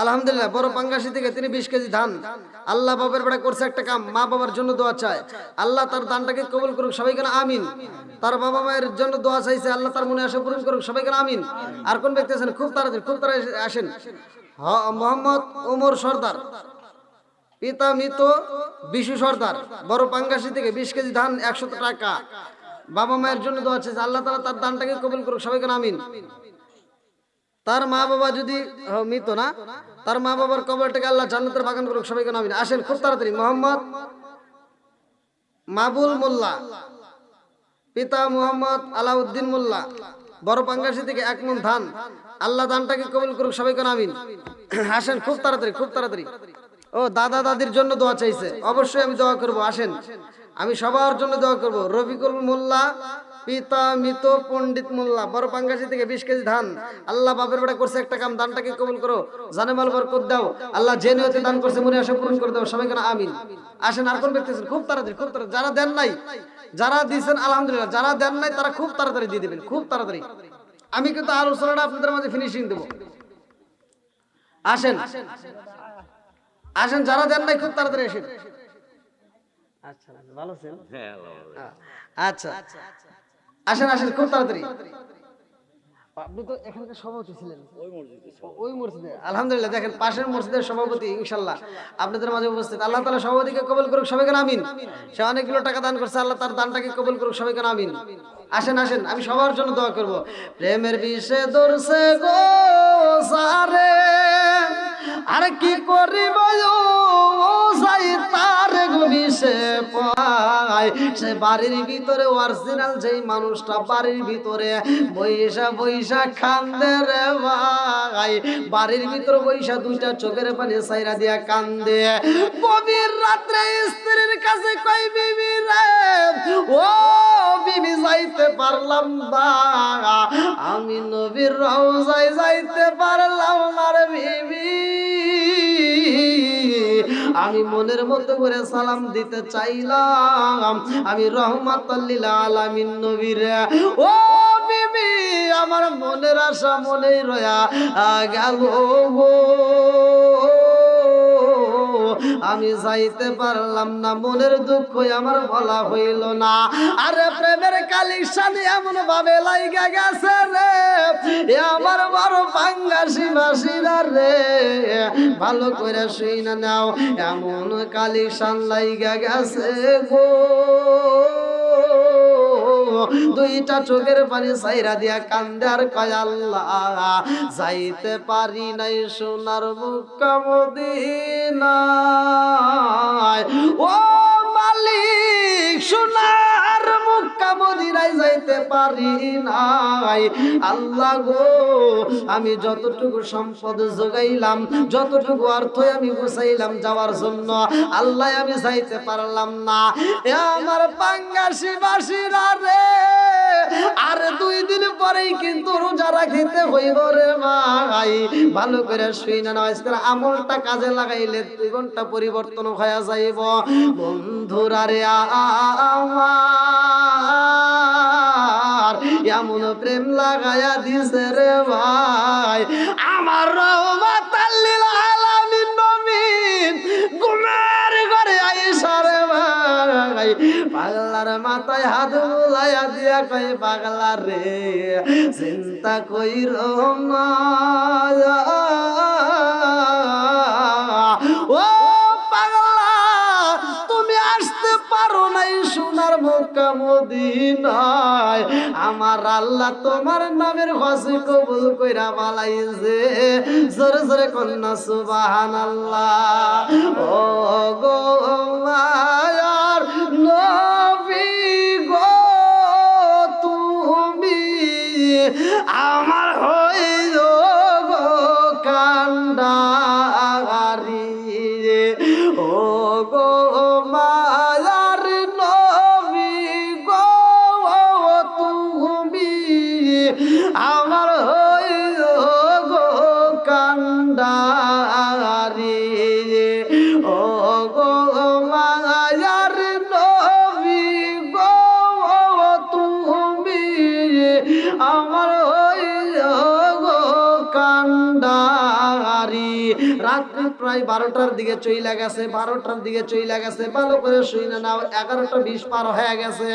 S1: আলহামদুলিল্লাহ, বড় পাঙ্গাসি থেকে তিনি 20 কেজি ধান, আল্লাহ বাবার বেড়া করছে একটা কাম, মা বাবার জন্য দোয়া চায়, আল্লাহ তার দানটাকে কবুল করুক, সবাই কেন আমিন। তার বাবা মায়ের জন্য দোয়া চাইছে, আল্লাহ তার মনে আশা পূরণ করুক, সবাই কেন আমিন। আর কোন ব্যক্তি আছেন? খুব তাড়াতাড়ি আসেন। মোহাম্মদ ওমর সর্দার, পিতা মৃত বিশু সর্দার, বড় পাঙ্গাসি থেকে 20 কেজি ধান, 100 টাকা, বাবা মায়ের জন্য দোয়া চাইছে, আল্লাহ তাআলা তার দানটাকে কবুল করুক, সবাই কেন আমিন। তার মা বাবা যদি মৃত, না, তার মা বাবার কবরটাকে আল্লাহ জান্নাতের বাগান করুক, সবাই কেন আমিন। আসেন খুব তাড়াতাড়ি। মোহাম্মদ মাবুল মোল্লা, পিতা মোহাম্মদ আলাউদ্দিন মোল্লা, বড় পাঙ্গাসি থেকে 1 মণ ধান, আল্লাহ দানটাকে কবুল করুক, সবাই কেন আমিন। আসেন খুব তাড়াতাড়ি। ও দাদা দাদির জন্য দোয়া চাইছে, অবশ্যই আমি দোয়া করব। আসেন, আমি সবার জন্য দোয়া করব। রফিকুল মোল্লা, পিতা মৃত পণ্ডিত মোল্লা, বড় পাঙ্গাসি থেকে 20 কেজি ধান, আল্লাহ বাপের বেড়া করছে একটা কাম, দানটাকে কবুল করো, জানেমাল বরকত দাও, আল্লাহ যে নিয়তে দান করছে মনে আশা পূরণ করে দাও, সবাই কেন আমিন। আসেন আর কোন ব্যক্তি আছেন? খুব তাড়াতাড়ি। যারা দেন নাই, যারা দিয়েছেন আলহামদুলিল্লাহ, যারা দেন নাই তারা খুব তাড়াতাড়ি দিয়ে দিবেন, খুব তাড়াতাড়ি। আমি কিন্তু আলোচনাটা আপনাদের মাঝে ফিনিশিং দেব। আসেন আসেন, যারা দেন নাই খুব তাড়াতাড়ি আসেন। আচ্ছা ভালো আছেন? আচ্ছা আসেন আসেন খুব তাড়াতাড়ি। আপনি তো এখানকার সভাপতি ছিলেন ওই মসজিদে। আলহামদুলিল্লাহ, দেখেন পাশের মসজিদের সভাপতি ইনশাল্লাহ আপনাদের মাঝে উপস্থিত। আল্লাহ তাআলা সভাপতিকে কবুল করুক, সবাইকে আমিন। সে অনেকগুলো টাকা দান করছে, আল্লাহ তার দানটাকে কবুল করুক, সবাইকে আমিন। আসেন আসেন, আমি সবার জন্য দোয়া করব। প্রেমের বিষে দর্শে গো সারে, আর কি করিব যাই তার বিষে পায়। সে বাড়ির ভিতরে অরিজিনাল যেই মানুষটা বাড়ির ভিতরে বৈশা বৈশা কান্দে রে ভাই, বাড়ির ভিতরে বৈশা দুইটা চোখের পানি সাইরা দিয়া কান্দে। গভীর রাত্রে স্ত্রীর কাছে কই, বিবি রে ও বিবি যাইতে পারলাম না, আমি নবীর রওজায় যাইতে পারলাম না রে বিবি, আমি মনের মতো করে সালাম দিতে চাইলাম, আমি রহমাতুল লিল আলামিন নবীর। ও বিবি আমার মনের আশা মনেই রয়া গেল গো, আমি যাইতে পারলাম না, মনের দুঃখ আমার বলা হইল না। আরে প্রেমের কালিশানি এমন ভাবে লাইগা গেছে রে, এ আমার বড় পাঙ্গাসি বাসিরা রে, ভালো করে শুই না নাও, এমন কালিশান লাইগা গেছে গো, দুইটা চোখের পানি সাইরা দিয়া কান্দে আর কয় আল্লাহ যাইতে পারি নাই সোনার মক্কা মদিনায়, ও মালিক সোনার মক্কা মদিনায় যাইতে পারি নাই। আল্লাহ গো আমি যতটুকু সম্পদ জোগাইলাম, যতটুকু অর্থ আমি গুছাইলাম যাওয়ার জন্য, আল্লাহ আমি যাইতে পারলাম না। এ আমার পাঙ্গাসি বাসিরা রে, আর 2 দিন পরেই কিন্তু রোজা রাখিতে হইব রে ভাই, ভালো করে শুই না নয়, আমলটা কাজে লাগাইলে 2 ঘন্টা পরিবর্তন হয়ে যাইব। বন্ধুরা রে আমার এমন প্রেম লাগায়া দিছে রে ভাই, আমার রহমাতুল লিল আলামিন নবী ঘুমের ঘরে আইসা রে ভাই, পাগলার মাথায় হাত বুলাইয়া দিয়া কই পাগলা রে চিন্তা কইরো না, ও পাগলা তুমি আসতে পারো নাই সোনার মক্কা মদিনায়, আমার আল্লাহ তোমার নামের হজ কবুল কইরা বালাইছে, জোরে জোরে কন্যা সুবহানাল্লাহ। ও গো মায়ার নবী গো তুমি আমার হইল গো কান্ডারি, ও গো মায়ার নবী গো তুমি আমার হইল গো কান্ডারি, ও গো মায়ার নবী গো তুমি আমার হইল গো কান্ডারি। রাত্রি প্রায় 12টার দিকে চইলা গেছে, 12টার দিকে চইলা গেছে, ভালো করে শুই না নাও, 11:20 পার হয়ে গেছে।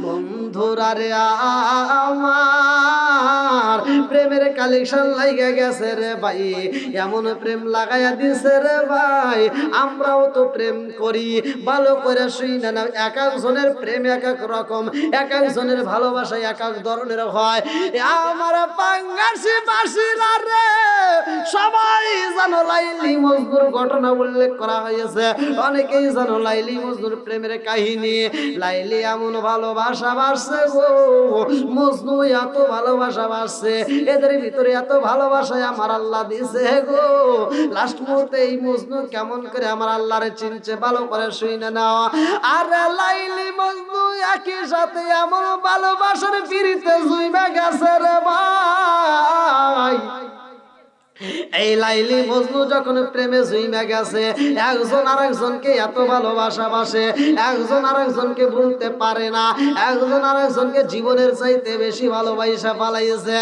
S1: বন্ধুরা রে আমার প্রেমের কালেকশন লাইগা গেছে রে ভাই, এমন প্রেম লাগাইয়া দিছে রে ভাই, আমরাও তো প্রেম করি, ভালো করে শুই না নাও, এক একজনের প্রেম এক এক রকম, এক একজনের ভালোবাসা এক এক ধরনের হয়। আমার পাঙ্গাসি বাসিরা রে সবাই জানো লাইলি মজনুর ঘটনা উল্লেখ করা হয়েছে, অনেকেই জানো লাইলি মজনুর প্রেমের কাহিনী। লাইলি এমন ভালোবাসা বাসছে গো, মজনু এত ভালোবাসা বাসছে, এদের ভিতরে এত ভালোবাসায় আমার আল্লাহ দিছে গো। লাস্ট মুহূর্তে এই মজনু কেমন করে আমার আল্লাহরে চিনছে, ভালো করে শুই না নাও। আর লাইলি মজনু একই সাথে এমন ভালোবাসার পিরিতে জুইবা গেছে রে ভাই। এই লাইলি মজনু যখন প্রেমে জুইমা গেছে, একজন আরেকজনকে এত ভালোবাসা বাসে, একজন আরেকজনকে ভুলতে পারে না, একজন আরেকজনকে জীবনের চাইতে বেশি ভালোবাসা পালাইছে।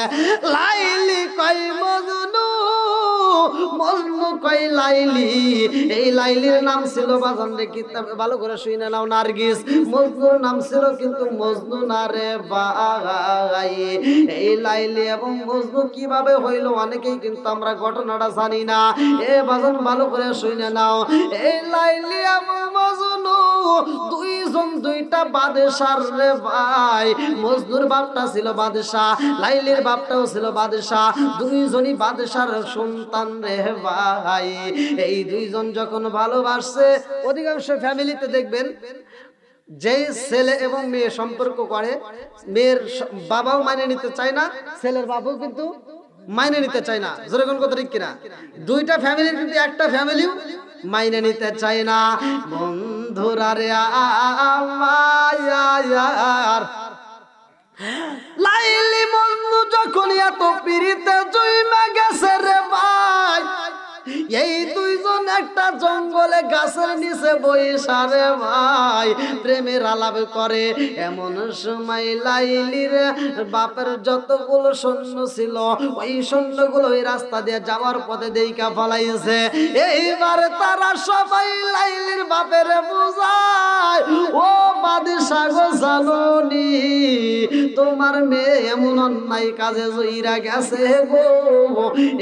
S1: লাইলি কই মজনু মজনু কই লাইলি, এই লাইলির নাম ছিল বাজান রে কিতাবে ভালো করে শুনে নাও নার্গিস। মজনুর নাম ছিল কিন্তু মজনু না রে ভাই। এই লাইলি এবং মজনু কিভাবে হইল অনেকেই কিন্তু আমরা ঘটনাটা জানি না। এ বাজান ভালো করে শুনে নাও, এই লাইলি এবং মজনু দুইজন দুইটা বাদশার রে ভাই। মজনুর বাপটা ছিল বাদশাহ, লাইলির বাপটাও ছিল বাদশাহ, দুইজনই বাদশার সন্তান রে ভাই। এই দুইজন যখন ভালোবাসছে, অধিকাংশ ফ্যামিলিতে দেখবেন যে ছেলে এবং মেয়ে সম্পর্ক করে, মেয়ের বাবাও মানে নিতে চায় না, ছেলের বাবাও কিন্তু মাইনে নিতে চায় না। যেরকম কথা ঠিক কিনা? দুইটা ফ্যামিলির কিন্তু একটা ফ্যামিলিও মাইনে নিতে চায় না। বন্ধুরা রে আমার, লাইলি মজনু যখন এত পিরিতে জুইমা গেছে রে ভাই, এই দুইজন একটা জঙ্গলে গাছের নিচে বইসা রে ভাই প্রেমের আলাপ করে। এমন সময় লাইলির বাপের যতগুলো সৈন্য ছিল, ওই সৈন্যগুলো ওই রাস্তা দিয়ে যাওয়ার পথে দেইকা ফলাইছে। এইবার তারা সবাই লাইলির বাপের বুঝায়, ও বাদশা গো জানুনি, তোমার মেয়ে এমন অন্যায় কাজে জইরা গেছে গো,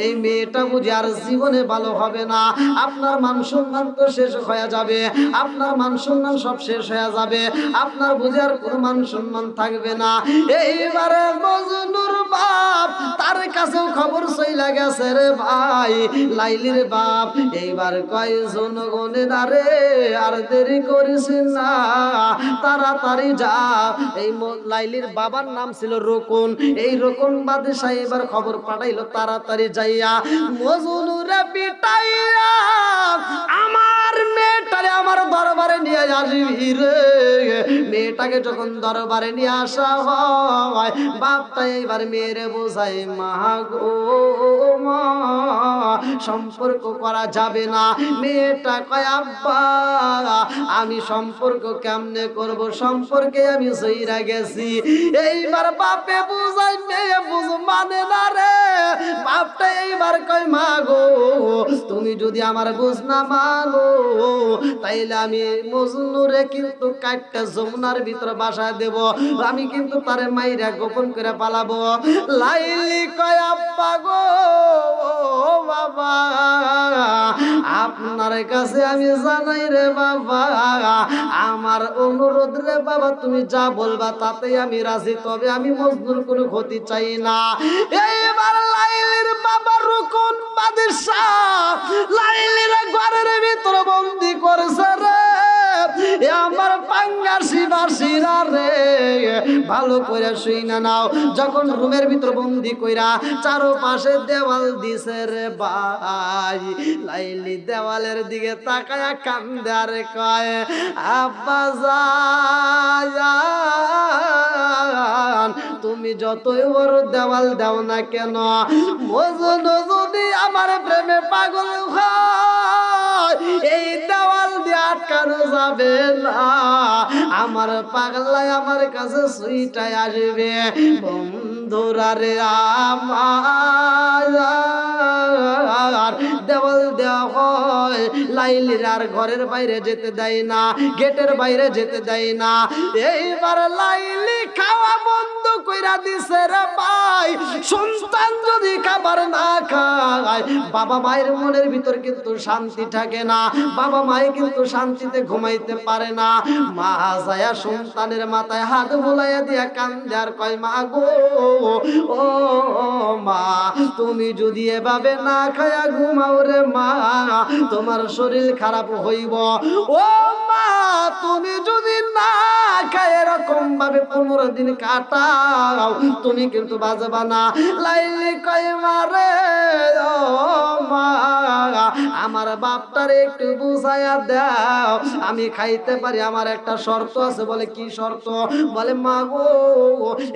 S1: এই মেয়েটা বুঝি আর জীবনে ভালো হবে না, আপনার মান সম্মান তো শেষ হয়ে যাবে, আপনার মান সম্মান সব শেষ হয়ে যাবে, আপনার বুঝি আর কোনো মান সম্মান থাকবে না। এইবারে মজনুর বাপ তার কাছেও খবর চইলা গেছে রে ভাই, লাইলির বাপ এইবার কয় জনগণের আরে আর দেরি করিস না, তাড়াতাড়ি যা। এই লাইলির বাবার নাম ছিল রকুন, এই রকুন বাদশা এবার খবর পাঠাইলো তাড়াতাড়ি যাইয়া মজনুরে পিটাইয়া আমার মেয়েটারে আমার দরবারে নিয়ে আসবি রে। মেয়েটাকে যখন দরবারে নিয়ে আসা হয়, বাপটা এইবার মেয়েরে বোঝায়, মা গো মা, সম্পর্ক করা যাবে না। মেয়েটা কয় আব্বা আমি সম্পর্ক কেমনে করব, সম্পর্কে আমি সইরা গেছি। এইবার বাপে বুঝাই, মেয়ে বুঝ মানে না রে। বাপটা এইবার কয় মা গো তুমি যদি আমার বুঝ না মানো, তাইলে আমি মজনুরে কিন্তু কাটটা যমুনার ভিতরে বাসায় দেব, আমি কিন্তু তারে মাইরা গোপন করে পালাবো। লাইলি কয় আব্বা গো বাবা আপনার কাছে আমি জানাই রে বাবা, আমার অনুরোধ রে বাবা, তুমি যা বলবা তাতেই আমি রাজি, তবে আমি মজনুর কোনো ক্ষতি চাই না। এইবার লাইলির বাবা রুকুন বাদশা লাইলির ঘরের ভিতর বন্দি করেছে রে। আমার পাঙ্গাসি বাসিরা রে ভালো করে শুইনা নাও, যখন রুমের ভিতর বন্দি কইরা চারপাশে দেওয়াল দিছে রে ভাই, লাইলি দেওয়ালের দিকে তাকায়া কান্দে আর কয় আব্বা জান তুমি যতই বড় দেওয়াল দাও না কেন, মজনু যদি আমার প্রেমে পাগল হয় এই দেওয়াল দিয়ে আটকানো যাবে না, আমার পাগলায় আমার কাছে সুইটায় আসবে। বন্ধুরা রে আমার দেওয়াল দেওয়া হয়, লাইলির আর ঘরের বাইরে যেতে দেয় না, গেটের বাইরে যেতে দেয় না। এইবার লাইলি খাওয়া বন্ধ কইরা দিছে রে ভাই। সন্তান যদি খাবার না খায়, বাবা মায়ের মনের ভিতর কিন্তু শান্তি থাকে না, বাবা মায়ে কিন্তু শান্তিতে ঘুমাইতে পারে না। মা যায়া সন্তানের মাথায় হাত বুলাইয়া দিয়া কান্দে আর কয় মা গো ও মা তুমি যদি এভাবে না খায়া ঘুমাও রে মা, তোমার শরীর খারাপ হইব। ও মা তুমি যদি না খায় এরকম ভাবে 15 দিন কাটাও, তুমি কিন্তু বাঁচবা না। লাইলি কয় মারে ও মা আমার বাপটারে একটু বুঝাইয়া দাও, আমি খাইতে পারি, আমার একটা শর্ত আছে। বলে কি শর্ত? বলে মা গো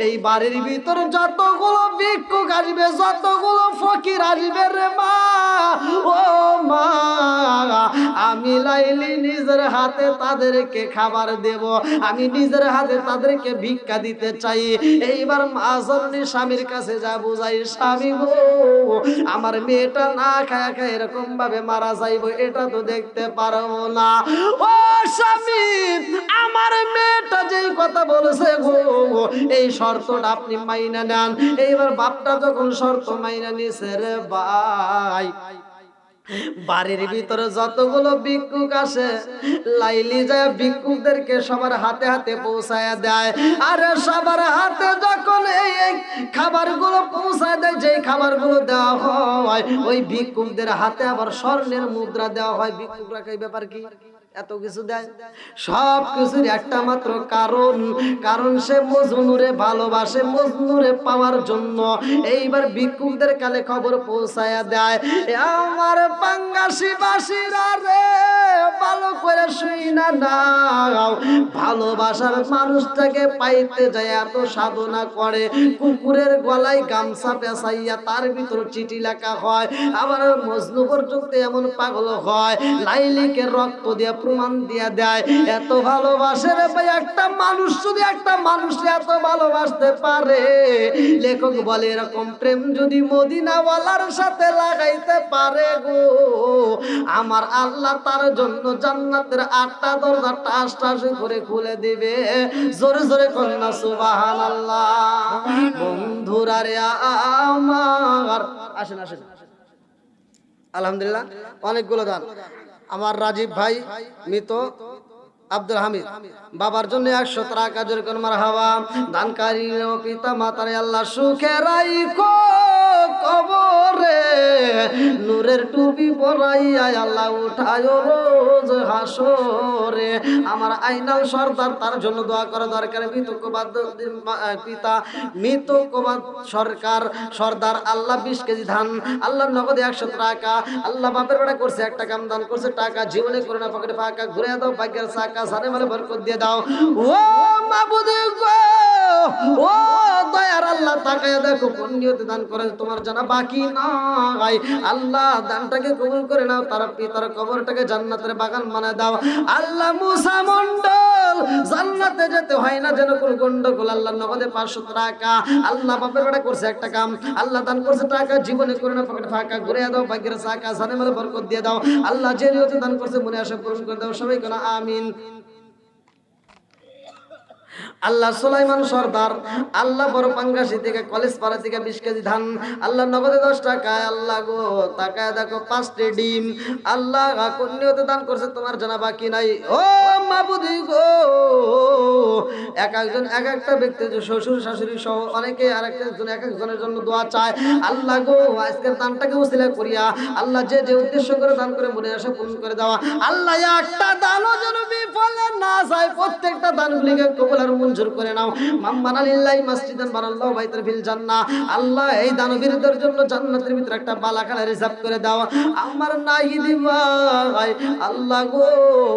S1: এই বাড়ির ভিতরে যতগুলো ভিক্ষুক আসবে, যতগুলো ফকির আসবে রে মা, ও মা আমি আমি লাইলি নিজের হাতে তাদেরকে খাবার দেব, আমি নিজের হাতে তাদেরকে ভিক্ষা দিতে চাই। এইবার মা জননী স্বামীর কাছে যা বুঝাই, স্বামী গো আমার মেয়েটা না খায় খায় এরকম ভাবে মারা যাইবো, এটা তো দেখতে পারবো না। ও স্বামী, আমার মেয়েটা যেই কথা বলেছে গো, এই শর্তটা আপনি মাইনা নেন। এইবার বাপটা যখন শর্ত মাইনা নিছে রে ভাই, বাড়ির ভিতরে যতগুলো ভিক্ষুক আসে লাইলি যায় ভিক্ষুকদেরকে সবার হাতে হাতে পৌঁছায় দেয়। আর সবার হাতে যখন এই খাবারগুলো পৌঁছায় দেয়, যেই খাবারগুলো দেওয়া হয় ওই ভিক্ষুকদের হাতে আবার স্বর্ণের মুদ্রা দেওয়া হয়। ভিক্ষুকরা এই ব্যাপার কি এত কিছু দেয়? সব কিছুর একটা মাত্র কারণ সে মজনুরে ভালোবাসে, মজনুরে পাওয়ার জন্য এইবার ভিক্ষুকদের কালে খবর পৌঁছায়া দেয়। আমার পাঙ্গাসি বাসীরা রে, ভালো করে শুই না নাও, ভালোবাসার মানুষটাকে পাইতে যায় এত সাধনা করে, কুকুরের গলায় গামছা পেঁচাইয়া তার ভিতর চিঠি লেখা হয়। আবার মজনু পর্যন্ত এমন পাগল হয়, লাইলিকে রক্ত দিয়ে প্রমাণ দিয়ে দেয় এত ভালোবাসে রে ভাই। একটা মানুষ যদি একটা মানুষকে এত ভালোবাসতে পারে, লেখক বলে এরকম প্রেম যদি মদিনাওয়ালার সাথে লাগাইতে পারে গো, আমার আল্লাহ তার জন্য জান্নাতের 8টা দরজা টাস টাস করে খুলে দিবে। জোরে জোরে কন্যা সুবহানাল্লাহ। বন্ধুরা রে আমার, আসেন আসেন, আলহামদুলিল্লাহ অনেকগুলো দান। আমার রাজীব ভাই মৃত আব্দুল হামিদ বাবার জন্য 100 টাকা জোর করে মারহাবা। দানকারী ও পিতা মাতারে আল্লাহ সুখে রাইখো কবরে, নূরের টুপি পরাইয়া আল্লাহ উঠায় রোজ হাসরে। আমার আইনাল সর্দার, তার জন্য দোয়া করা দরকার। পিতা মৃতকবাদ সর্দার আল্লাহ 20 কেজি ধান, আল্লাহ নগদে 100 টাকা। আল্লাহ বাপের বেড়া করছে, একটা কাম দান করছে, টাকা জীবনে করে না পকেটে ফাঁকা, ঘুরে দাও ভাগ্যের চাকা, সারে মালে বরকত দিয়ে দাও। ও মাবুদ গো, ও দয়ার আল্লাহ তাকায় দেখো কোন নিয়তে দান করে তোমার জানা বাকি নাই। আল্লাহ দানটাকে কবুল করে নাও, তার পিতার কবরটাকে জান্নাতের বাগান বানায় দাও। আল্লাহ মুসা মন্ডল জান্নাতে যেতে হয় না যেন কোন গন্ডগোল, আল্লাহ নগদে 500 টাকা। আল্লাহ বাপের বেটা করছে একটা কাম, আল্লাহ দান করছে টাকা জীবনে করে না পকেটে ফাঁকা, ঘুরে দাও ভাগ্যের চাকা, সারে মালে বরকত দিয়ে দাও। আল্লাহ যে নিয়তে দান করছে মনে আশা পূরণ করে দাও। সবাই কোন আমিন। আল্লাহ সুলাইমান সর্দার, আল্লাহ বড় পাঙ্গাসি থেকে কলেজ পাড়া থেকে 20 কেজি ধান, আল্লাহ নগদে 10 টাকা। আল্লাহ গো তাকায় দেখো 5টি ডিম, আল্লাহ কোন নিয়তে দান করছে তোমার জানা বাকি নাই। ও মাবুদি গো, এক একজন এক একটা ব্যক্তি, শ্বশুর শাশুড়ি সহ অনেকে আর একজন এক একজনের জন্য দোয়া চায়। আল্লাহ গো আজকের দানটাকে উসিলা করিয়া আল্লাহ যে যে উদ্দেশ্য করে দান করে মনে আশা পূরণ করে দেওয়া। আল্লাহ একটা দানও যেন বিফলে না যায়, প্রত্যেকটা দানগুলিকে কবুল আর মঞ্জুর করে নাও। মাম্মানা লিল্লাহি মাসজিদান বানাল্লাহু বাইতান ফিল জান্নাহ। আল্লাহ এই দানবীরদের জন্য জান্নাতের ভিতরে একটা বালাখানা রিজার্ভ করে দাও। আমার নাহিদি ভাই আল্লাহ গো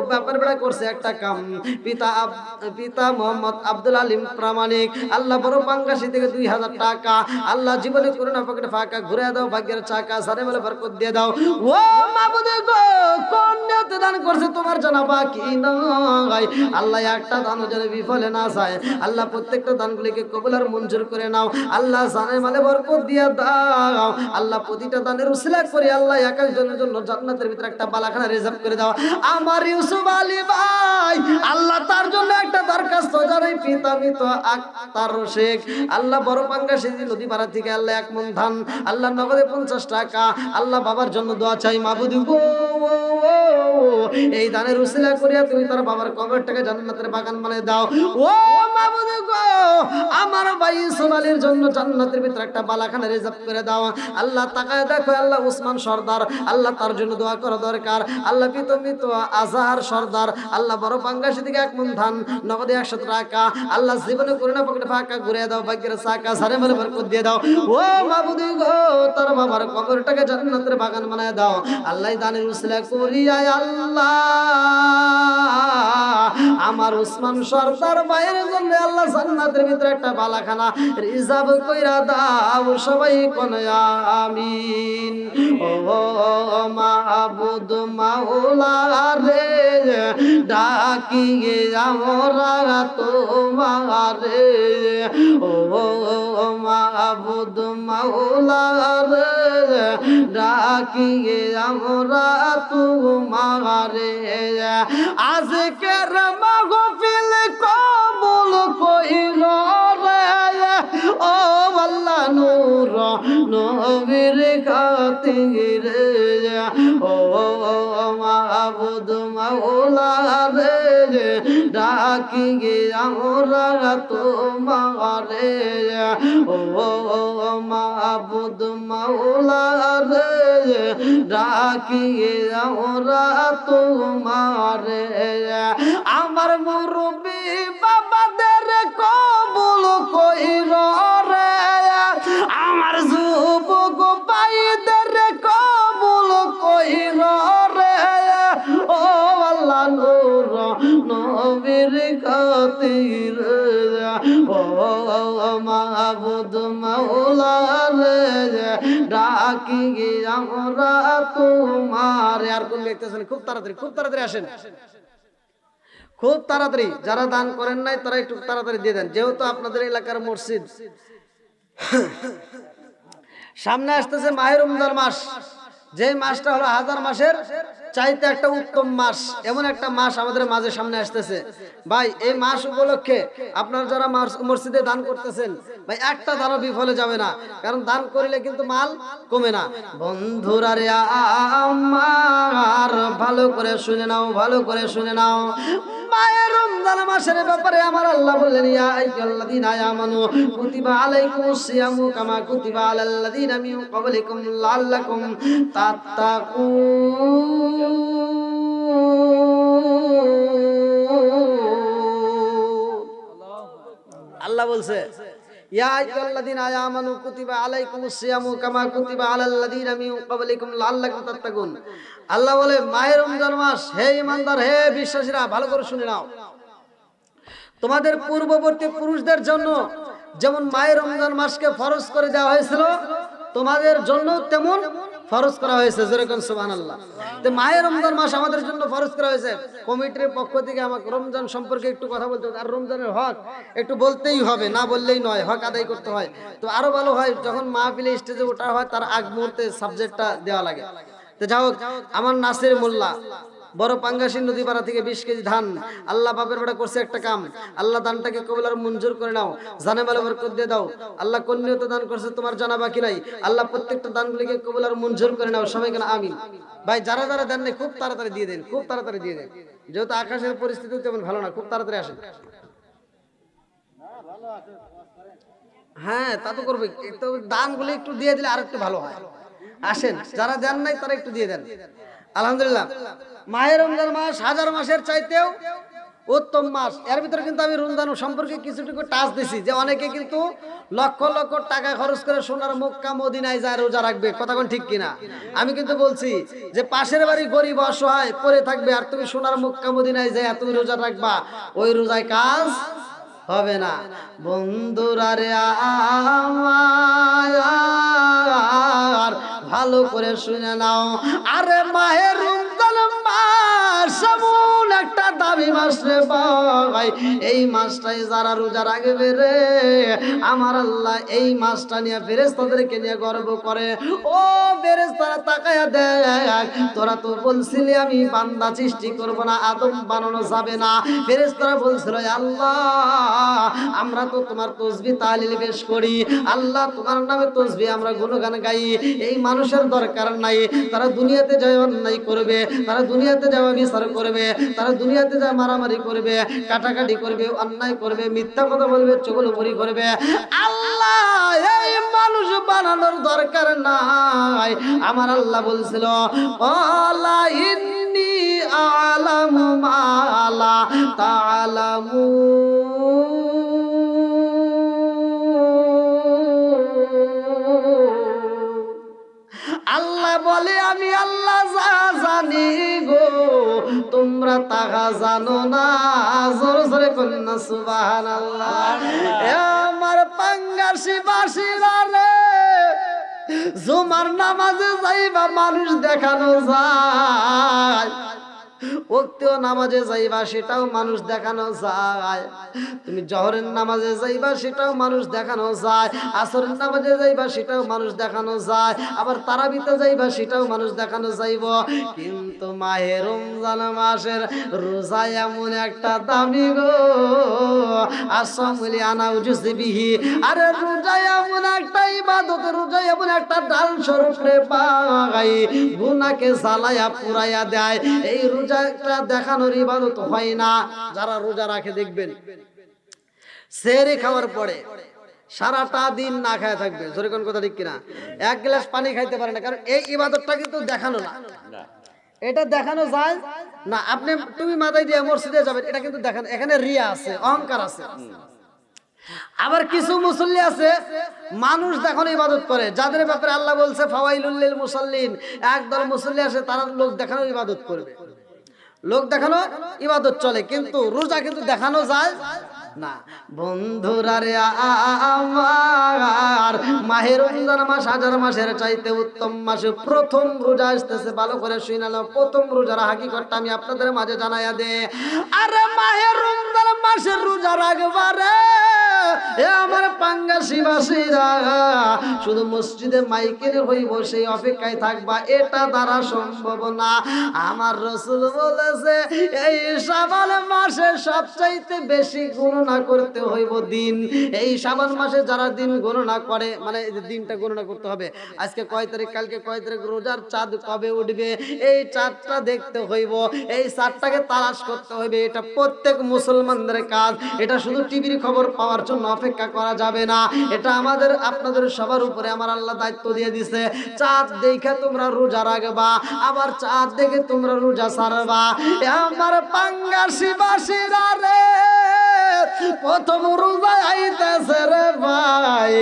S1: ব্যাপার বেড়া করছে একটা কাম, পিতা মোহাম্মদ আব্দুল আলিম প্রামাণিক, আল্লাহ বড় পাঙ্গাসি থেকে 2000 টাকা। আল্লাহ জীবনে করে না পকেটে ফাঁকা, ঘুরে দাও ভাগ্যের চাকা, সারে মেলে বরকত দিয়ে দাও। ও মাবুদ গো কোন নিয়তে দান করছে তোমার জানা বাকি নাই। আল্লাহ একটা দানও যেন বিফলে না যায়। আল্লাহ প্রত্যেকটা দানগুলিকে কবুল আর মঞ্জুর করে নাও। আল্লাহ জানে মালে বরকত দিয়ে দাও। আল্লাহ প্রতিটা দানের উসিলা করে আল্লাহ এক একজনের জন্য জান্নাতের ভিতরে একটা বালাখানা রিজার্ভ করে দাও। আমার ইউসুফ আলী ভাই আল্লাহ তার জন্য একটা দরখাস্ত জানাই, পিতা মৃত আক্তার শেখ, আল্লাহ বড় পাঙ্গাসি নদী পাড়া থেকে আল্লাহ 1 মণ ধান, আল্লাহ নগদে 50 টাকা। আল্লাহ বাবার জন্য দোয়া চাই। মাবুদ গো এই দানের উসিলা করিয়া তুমি তার বাবার কবরটাকে জান্নাতের বাগান বানিয়ে দাও। ও মাবুদ গো আমার ভাই সোনালীর জন্য জান্নাতের ভিতরে একটা বালাখানা রিজার্ভ করে দাও। আল্লাহ তাকায় দেখো আল্লাহ উসমান সর্দার, আল্লাহ তার জন্য দোয়া করা দরকার। আল্লাহ পিতমিত আজহার সর্দার, আল্লাহ বড় পাঙ্গাসি থেকে 1 মণ ধান, নগদে 100 টাকা। আল্লাহ জীবনে করে না পকেটে ফাঁকা, ঘুরে দাও ভাগ্যের চাকা, সারে মেলে বরকত দিয়ে দাও। ও মাবুদ গো তার বাবার কবরটাকে জান্নাতের বাগান বানায় দাও। আল্লাহ দানের উসিলা করিয়া আল্লাহ আমার উসমান সর্দার ভাইয়ের জন্য আল্লাহ জান্নাতের ভিতরে একটা বালাখানা রিজার্ভ কইরা দাও। সবাই কোন আমিন। ও মা মাবুদ মাওলা রে ডাকি আমরা তোমারে ও মাবুদ মাওলা রে ডাকি আমরা তোমারে আজকের মাহফিল কবুল কইল রে ও আল্লাহ নূর নবীর খাতিরে ও মাবুদ মাওলা রে ডাকি আমরা তোমারে ও মাবুদ মাওলা রে ডাকি আমরা তোমারে আমার মুরব্বি বাবাদের কবুল কইর রে আমার যুবক ভাইদের কবুল কইর রে ও আল্লাহ নূর নবীর খাতিরে ও মাবুদ মাওলা রে ডাকি আমরা তোমারে আর কোন লিখতেছেন খুব তাড়াতাড়ি আসেন খুব তাড়াতাড়ি যারা দান করেন নাই তারা একটু তাড়াতাড়ি দিয়ে দেন যেহেতু আপনাদের এলাকার মসজিদ সামনে আসতেছে মাহে রমজান মাস যে মাসটা হলো হাজার মাসের চাইতে একটা উত্তম মাস এমন একটা মাস আমাদের মাঝে সামনে আসতেছে ভাই এই মাস উপলক্ষে আপনারা যারা মসজিদে দান করতেছেন ভাই একটা দানও বিফলে যাবে না কারণ দান করিলে কিন্তু মাল কমে না বন্ধুরা রে আমার ভালো করে শুনে নাও মায়ের রমজান মাসের ব্যাপারে আমার আল্লাহ বললেন ইয়া আইয়ুহাল্লাযীনা আমানু কুতিবা আলাইকুমুস সিয়ামু কামা কুতিবা আলাল্লাযীনা মিন ক্বাবলিকুম লাআল্লাকুম তাত্তাকুন আল্লাহ বলছে ইয়া আইয়ুহাল্লাযীনা আমানু কুতিবা আলাইকুমুস সিয়ামু কামা কুতিবা আলাল্লাযীনা মিন ক্বাবলিকুম লাআল্লাকুম তাত্তাকুন আল্লাহ বলে মাহে রমজান মাস হে ঈমানদার হে বিশ্বাসীরা ভালো করে শুনে নাও তোমাদের পূর্ববর্তী পুরুষদের জন্য যেমন মাহে রমজান মাসকে ফরজ করে দেওয়া হয়েছিল তোমাদের জন্য তেমন ফরজ করা হয়েছে যেরকম সুবহানাল্লাহ তো মাহে রমজান মাস আমাদের জন্য ফরজ করা হয়েছে কমিটির পক্ষ থেকে আমাকে রমজান সম্পর্কে একটু কথা বলতে হবে আর রমজানের হক একটু বলতেই হবে না বললেই নয় হক আদায় করতে হয় তো আরো ভালো হয় যখন মাহফিলে স্টেজে ওঠা হয় তার আগ মুহূর্তে সাবজেক্টটা দেওয়া লাগে তো যাই হোক আমার নাসির মোল্লা বড় পাঙ্গাসী নদীপাড়া থেকে 20 কেজি ধান আল্লাহ বাপের বেটা করছে একটা কাম আল্লাহ দানটাকে কবুল আর মঞ্জুর করে নাও জানে মালে বরকত দিয়ে দাও আল্লাহ কোন নিয়তে দান করছে তোমার জানা বাকি নাই আল্লাহ প্রত্যেকটা দানগুলিকে কবুল আর মঞ্জুর করে নাও সবাই কেন আমিন ভাই যারা যারা দেন নাই খুব তাড়াতাড়ি দিয়ে দেন যেহেতু আকাশের পরিস্থিতি তেমন ভালো না খুব তাড়াতাড়ি আসেন হ্যাঁ তা তো করবে তো দানগুলি একটু দিয়ে দিলে আর একটু ভালো হয় আসেন যারা দেন নাই তারা একটু দিয়ে দেন আলহামদুলিল্লাহ মাহে রমজান মাস হাজার মাসের চাইতেও উত্তম মাস এর ভিতরে কিন্তু আমি রমজান সম্পর্কে কিছুটুকু টাচ দিছি যে অনেকে কিন্তু লক্ষ লক্ষ টাকা খরচ করে সোনার মক্কা মদিনায় যায় রোজা রাখবে কথা কোন ঠিক কিনা আমি কিন্তু বলছি যে পাশের বাড়ি গরিব অসহায় পড়ে থাকবে আর তুমি সোনার মক্কা মদিনায় যায় তুমি রোজা রাখবা ওই রোজায় কাজ হবে না বন্ধুরা রে আমার ভালো করে শুনে নাও আরে মাহে রমজান মাস এমন একটা দামি মাস রে ভাই এই মাসটাই যারা রোজা রাখবে রে আমার আল্লাহ এই মাসটা নিয়ে ফেরেশতাদেরকে নিয়ে গর্ব করে ও ফেরেশতারা তাকায়া দেখ তোরা তো বলছিলি আমি বান্দা সৃষ্টি করব না আদম বানানো যাবে না ফেরেশতারা বলছিল আল্লাহ আমরা তো তোমার তাসবিহ তাহলিল পেশ করি আল্লাহ তোমার নামে তাসবিহ আমরা গুণগান গাই এই মানুষের দরকার নাই তারা দুনিয়াতে যায় অন্যায় করবে তারা দুনিয়াতে যায় বিচার করবে তারা দুনিয়াতে যায় মারামারি করবে কাটাকাটি করবে অন্যায় করবে মিথ্যা কথা বলবে চগলখড়ি করবে আল্লাহ এই মানুষ বানানোর দরকার নাই আমার আল্লাহ বলছিল আলা ইন্নী আ'লামু মা লা তা'লামুন আল্লাহ বলে আমি আল্লাহ যা জানি গো তোমরা তা জানো না জোরে জোরে কন্যা সুবহানাল্লাহ এ আমার পাঙ্গাসী বাসীরা রে জুমার নামাজে যাইবা মানুষ দেখানো যায়, ওক্তেও নামাজে যাইবা সেটাও মানুষ দেখানো যায়, তুমি জহরের নামাজে যাইবা সেটাও মানুষ দেখানো যায়, আসরের নামাজে যাইবা সেটাও মানুষ দেখানো যায়, আবার তারাবিতে যাইবা সেটাও মানুষ দেখানো যাইব। কিন্তু মাহে রমজান মাসের রোজা এমন একটা দামি গো, আসামুলি আনাউজুসবিহি, আরে রোজা এমন একটা ইবাদত, রোজা এমন একটা ডাল স্বরূপ রে পাই, গুনাহকে জ্বালায়া পুরাইয়া দেয়। এই রোজা একটা দেখানোর ইবাদত হয় না। যারা রোজা রাখে দেখবেন সেহরি খাওয়ার পরে সারাটা দিন না খায় থাকবে, জোরে কোন কথা ঠিক কিনা, এক গ্লাস পানি খাইতে পারে না, কারণ এই ইবাদতটা কিন্তু দেখানো না, এটা দেখানো যায় না। আপনি তুমি মাথায় দিয়ে মসজিদে যাবেন, এটা কিন্তু দেখানো, এখানে রিয়া আছে, অহংকার আছে। আবার কিছু মুসল্লি আছে মানুষ দেখানো ইবাদত করে, যাদের ব্যাপারে আল্লাহ বলছে ফাওয়াইলুল লিল মুসাল্লিন, একদল মুসল্লি আছে তারা লোক দেখানো ইবাদত করবে, লোক দেখানো ইবাদত চলে, কিন্তু রোজা কিন্তু দেখানো যায় না। বন্ধুরা রে আমার, মাহে রমজান মাস হাজার মাসের চাইতে উত্তম মাসে প্রথম রোজা আসতেছে, ভালো করে শুনে নাও। প্রথম রোজার হাকিকতটা আমি আপনাদের মাঝে জানাইয়া দে। আরে মাহে রমজান মাসের রোজা রাখবারে এ আমার পাঙ্গাসীবাসীরা, শুধু মসজিদে মাইকের হইব সেই অপেক্ষায় থাকবা, এটা দ্বারা সম্ভব না। আমার রাসূল বলেছে এই শাবান মাসে সবচাইতে বেশি গণনা করতে হইব দিন। এই শাবান মাসে যারা দিন গণনা করে, মানে দিনটা গণনা করতে হবে, আজকে কয় তারিখ, কালকে কয় তারিখ, রোজার চাঁদ কবে উঠবে, এই চাঁদটা দেখতে হইব, এই চাঁদটাকে তালাশ করতে হইবে। এটা প্রত্যেক মুসলমানদের কাজ, এটা শুধু টিভির খবর পাওয়ার জন্য অপেক্ষা করা যাবে না, এটা আমাদের আপনাদের সবার উপরে আমার আল্লাহ দায়িত্ব দিয়ে দিছে। চাঁদ দেখে তোমরা রোজা রাখবা, আবার চাঁদ দেখে তোমরা রোজা ছাড়বা। আমার পাঙ্গাসীবাসীরা রে, প্রথম রোজা আইতেছে রে ভাই,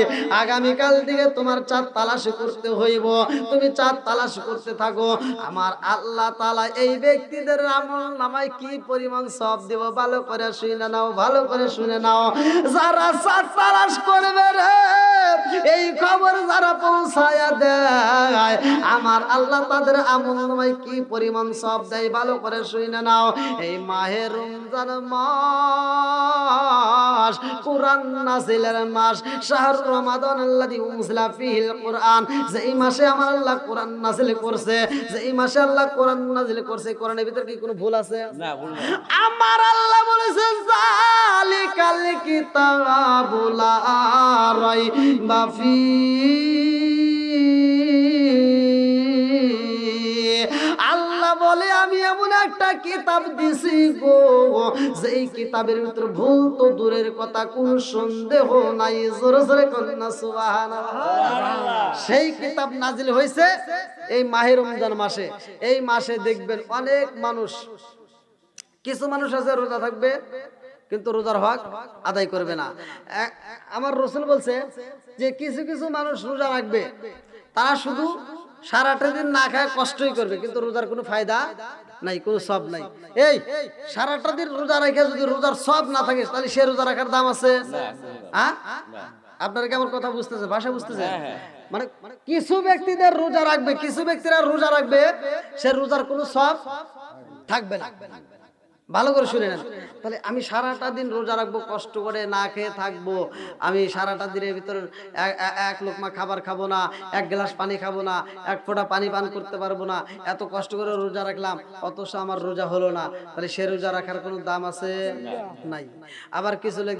S1: আগামীকাল দিকে তোমার চাঁদ তালাশ করতে হইব, তুমি চাঁদ তালাশ করতে থাকো। আমার আল্লাহ তাআলা এই ব্যক্তিদের আমল নামায় কি পরিমাণ সওয়াব দেব, ভালো করে শুনে নাও, ভালো করে শুনে নাও। যারা চাঁদ তালাশ করবে রে, এই খবর যারা পৌঁছায়া দেয়, আমার আল্লাহ তাদের আমল নামায় কি পরিমাণ সওয়াব দেয়, ভালো করে শুনে নাও। এই মাহে রমজান মাস কুরআন নাযিলের মাস, শাহরুর রমাদান আল্লাযী উনজিলা ফীহিল কুরআন, যেই মাসে আমার আল্লাহ কুরআন নাযিল করছে, যেই মাসে আল্লাহ কুরআন নাযিল করছে, কোরআনের ভিতর কি কোনো ভুল আছে? না, ভুল না। আমার আল্লাহ বলেছে যালিকাল কিতাবু লা রাইবা আল্লাহ বলে আমি এমন একটা কিতাব দিছি গো, যেই কিতাবের ভিতর ভুল তো দূরের কথা, কোন সন্দেহ নাই, জোরে জোরে কন্না সুবহানাল্লাহ। সেই কিতাব নাজিল হয়েছে এই মাহে রমজান মাসে। এই মাসে দেখবেন অনেক মানুষ, কিছু মানুষ আছে রোজা থাকবে কিন্তু রোজার হক আদায় করবে না। আমার রাসূল বলছে যে কিছু কিছু মানুষ রোজা রাখবে, তারা শুধু সারাটা দিন না খায় কষ্টই করবে, কিন্তু রোজার কোনো ফায়দা নাই, কোনো সওয়াব নাই। এই সারাটা দিন রোজা রেখে যদি রোজার সওয়াব না থাকে, তাহলে সে রোজা রাখার দাম আছে? হ্যাঁ, আপনারা কি আমার কথা বুঝতেছে, ভাষা বুঝতেছে? মানে কিছু ব্যক্তিদের রোজা রাখবে, কিছু ব্যক্তিরা রোজা রাখবে, সে রোজার কোনো সওয়াব থাকবে না। ভালো করে শুনে নেন। তাহলে আমি সারাটা দিন রোজা রাখবো, কষ্ট করে না খেয়ে থাকবো, আমি সারাটা দিনের ভিতরে এক লোকমা খাবার খাবো না, এক গ্লাস পানি খাবো না, এক ফোঁটা পানি পান করতে পারবো না, এত কষ্ট করে রোজা রাখলাম, অথচ আমার রোজা হলো না, তাহলে সে রোজা রাখার কোনো দাম আছে? নাই। আবার কিছু